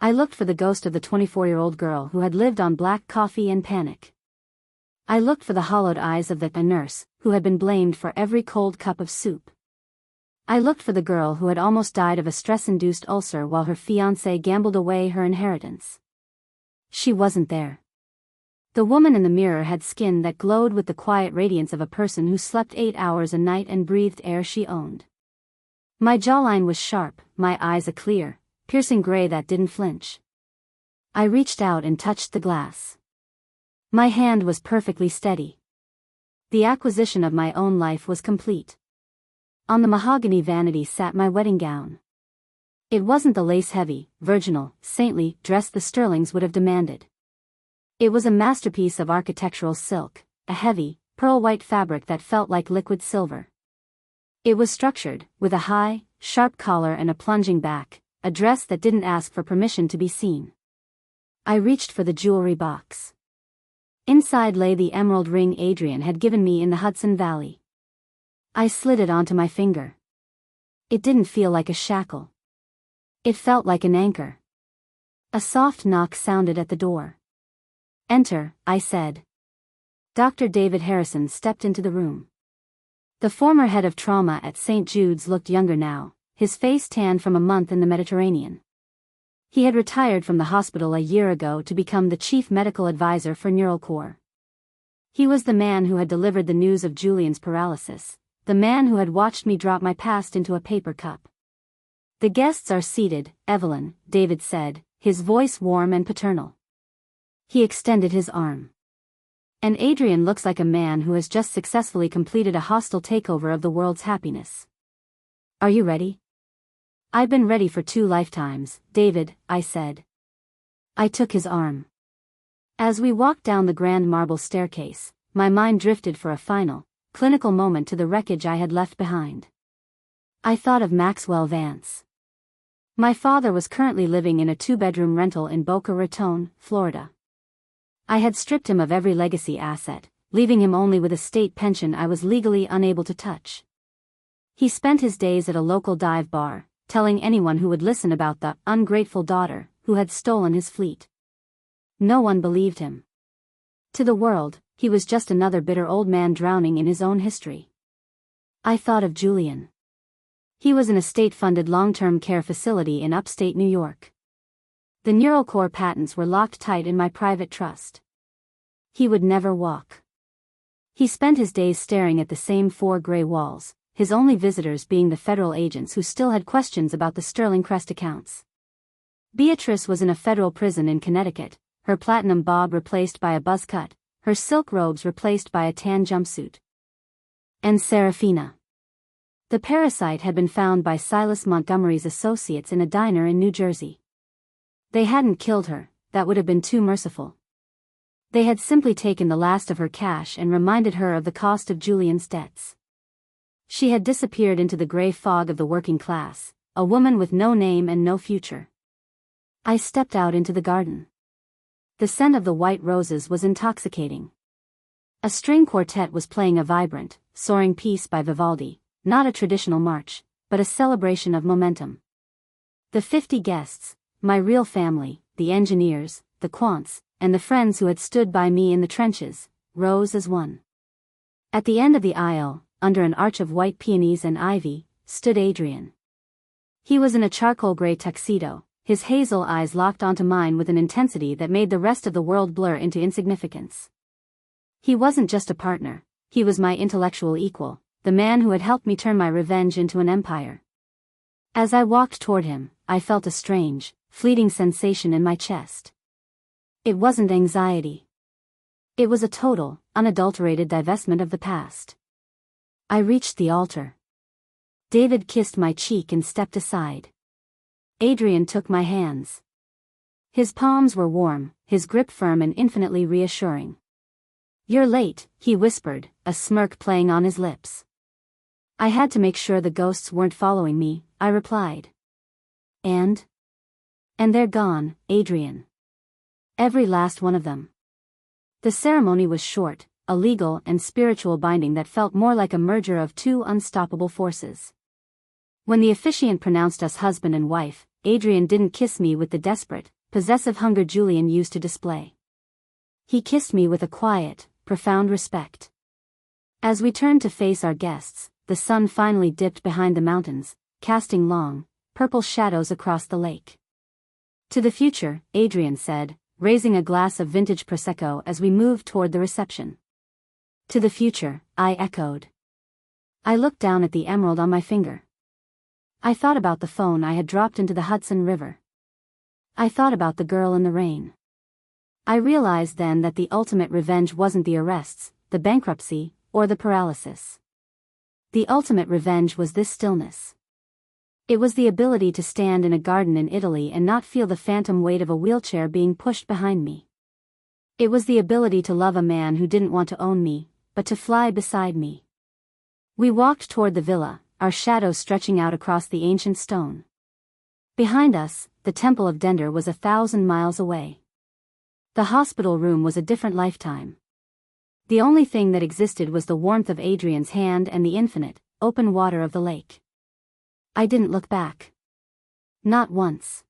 I looked for the ghost of the 24-year-old girl who had lived on black coffee and panic. I looked for the hollowed eyes of a nurse, who had been blamed for every cold cup of soup. I looked for the girl who had almost died of a stress-induced ulcer while her fiancé gambled away her inheritance. She wasn't there. The woman in the mirror had skin that glowed with the quiet radiance of a person who slept 8 hours a night and breathed air she owned. My jawline was sharp, my eyes a clear, piercing gray that didn't flinch. I reached out and touched the glass. My hand was perfectly steady. The acquisition of my own life was complete. On the mahogany vanity sat my wedding gown. It wasn't the lace-heavy, virginal, saintly dress the Sterlings would have demanded. It was a masterpiece of architectural silk, a heavy, pearl-white fabric that felt like liquid silver. It was structured, with a high, sharp collar and a plunging back, a dress that didn't ask for permission to be seen. I reached for the jewelry box. Inside lay the emerald ring Adrian had given me in the Hudson Valley. I slid it onto my finger. It didn't feel like a shackle. It felt like an anchor. A soft knock sounded at the door. "Enter," I said. Dr. David Harrison stepped into the room. The former head of trauma at St. Jude's looked younger now, his face tanned from a month in the Mediterranean. He had retired from the hospital a year ago to become the chief medical advisor for Neural Core. He was the man who had delivered the news of Julian's paralysis, the man who had watched me drop my past into a paper cup. "The guests are seated, Evelyn," David said, his voice warm and paternal. He extended his arm. "And Adrian looks like a man who has just successfully completed a hostile takeover of the world's happiness. Are you ready?" "I've been ready for 2 lifetimes, David," I said. I took his arm. As we walked down the grand marble staircase, my mind drifted for a final, clinical moment to the wreckage I had left behind. I thought of Maxwell Vance. My father was currently living in a 2-bedroom rental in Boca Raton, Florida. I had stripped him of every legacy asset, leaving him only with a state pension I was legally unable to touch. He spent his days at a local dive bar, telling anyone who would listen about the ungrateful daughter who had stolen his fleet. No one believed him. To the world, he was just another bitter old man drowning in his own history. I thought of Julian. He was in a state-funded long-term care facility in upstate New York. The Neural Core patents were locked tight in my private trust. He would never walk. He spent his days staring at the same 4 gray walls, his only visitors being the federal agents who still had questions about the Sterling Crest accounts. Beatrice was in a federal prison in Connecticut, her platinum bob replaced by a buzz cut, her silk robes replaced by a tan jumpsuit. And Serafina. The parasite had been found by Silas Montgomery's associates in a diner in New Jersey. They hadn't killed her, that would have been too merciful. They had simply taken the last of her cash and reminded her of the cost of Julian's debts. She had disappeared into the gray fog of the working class, a woman with no name and no future. I stepped out into the garden. The scent of the white roses was intoxicating. A string quartet was playing a vibrant, soaring piece by Vivaldi, not a traditional march, but a celebration of momentum. The 50 guests, my real family, the engineers, the quants, and the friends who had stood by me in the trenches, rose as one. At the end of the aisle, under an arch of white peonies and ivy, stood Adrian. He was in a charcoal gray tuxedo, his hazel eyes locked onto mine with an intensity that made the rest of the world blur into insignificance. He wasn't just a partner, he was my intellectual equal, the man who had helped me turn my revenge into an empire. As I walked toward him, I felt a strange, fleeting sensation in my chest. It wasn't anxiety. It was a total, unadulterated divestment of the past. I reached the altar. David kissed my cheek and stepped aside. Adrian took my hands. His palms were warm, his grip firm and infinitely reassuring. "You're late," he whispered, a smirk playing on his lips. "I had to make sure the ghosts weren't following me," I replied. And they're gone, Adrian. Every last one of them." The ceremony was short, a legal and spiritual binding that felt more like a merger of two unstoppable forces. When the officiant pronounced us husband and wife, Adrian didn't kiss me with the desperate, possessive hunger Julian used to display. He kissed me with a quiet, profound respect. As we turned to face our guests, the sun finally dipped behind the mountains, casting long, purple shadows across the lake. "To the future," Adrian said, raising a glass of vintage Prosecco as we moved toward the reception. "To the future," I echoed. I looked down at the emerald on my finger. I thought about the phone I had dropped into the Hudson River. I thought about the girl in the rain. I realized then that the ultimate revenge wasn't the arrests, the bankruptcy, or the paralysis. The ultimate revenge was this stillness. It was the ability to stand in a garden in Italy and not feel the phantom weight of a wheelchair being pushed behind me. It was the ability to love a man who didn't want to own me, but to fly beside me. We walked toward the villa, our shadows stretching out across the ancient stone. Behind us, the Temple of Dender was 1,000 miles away. The hospital room was a different lifetime. The only thing that existed was the warmth of Adrian's hand and the infinite, open water of the lake. I didn't look back. Not once.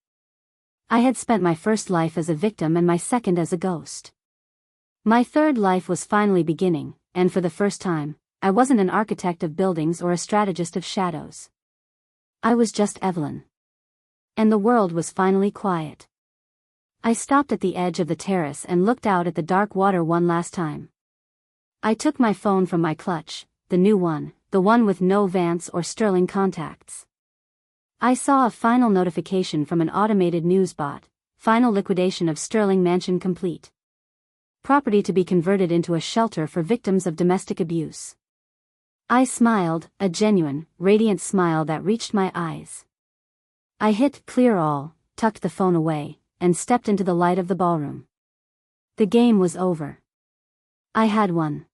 I had spent my first life as a victim and my second as a ghost. My third life was finally beginning, and for the first time, I wasn't an architect of buildings or a strategist of shadows. I was just Evelyn. And the world was finally quiet. I stopped at the edge of the terrace and looked out at the dark water one last time. I took my phone from my clutch, the new one, the one with no Vance or Sterling contacts. I saw a final notification from an automated news bot: final liquidation of Sterling mansion complete. Property to be converted into a shelter for victims of domestic abuse. I smiled, a genuine, radiant smile that reached my eyes. I hit clear all, tucked the phone away, and stepped into the light of the ballroom. The game was over. I had won.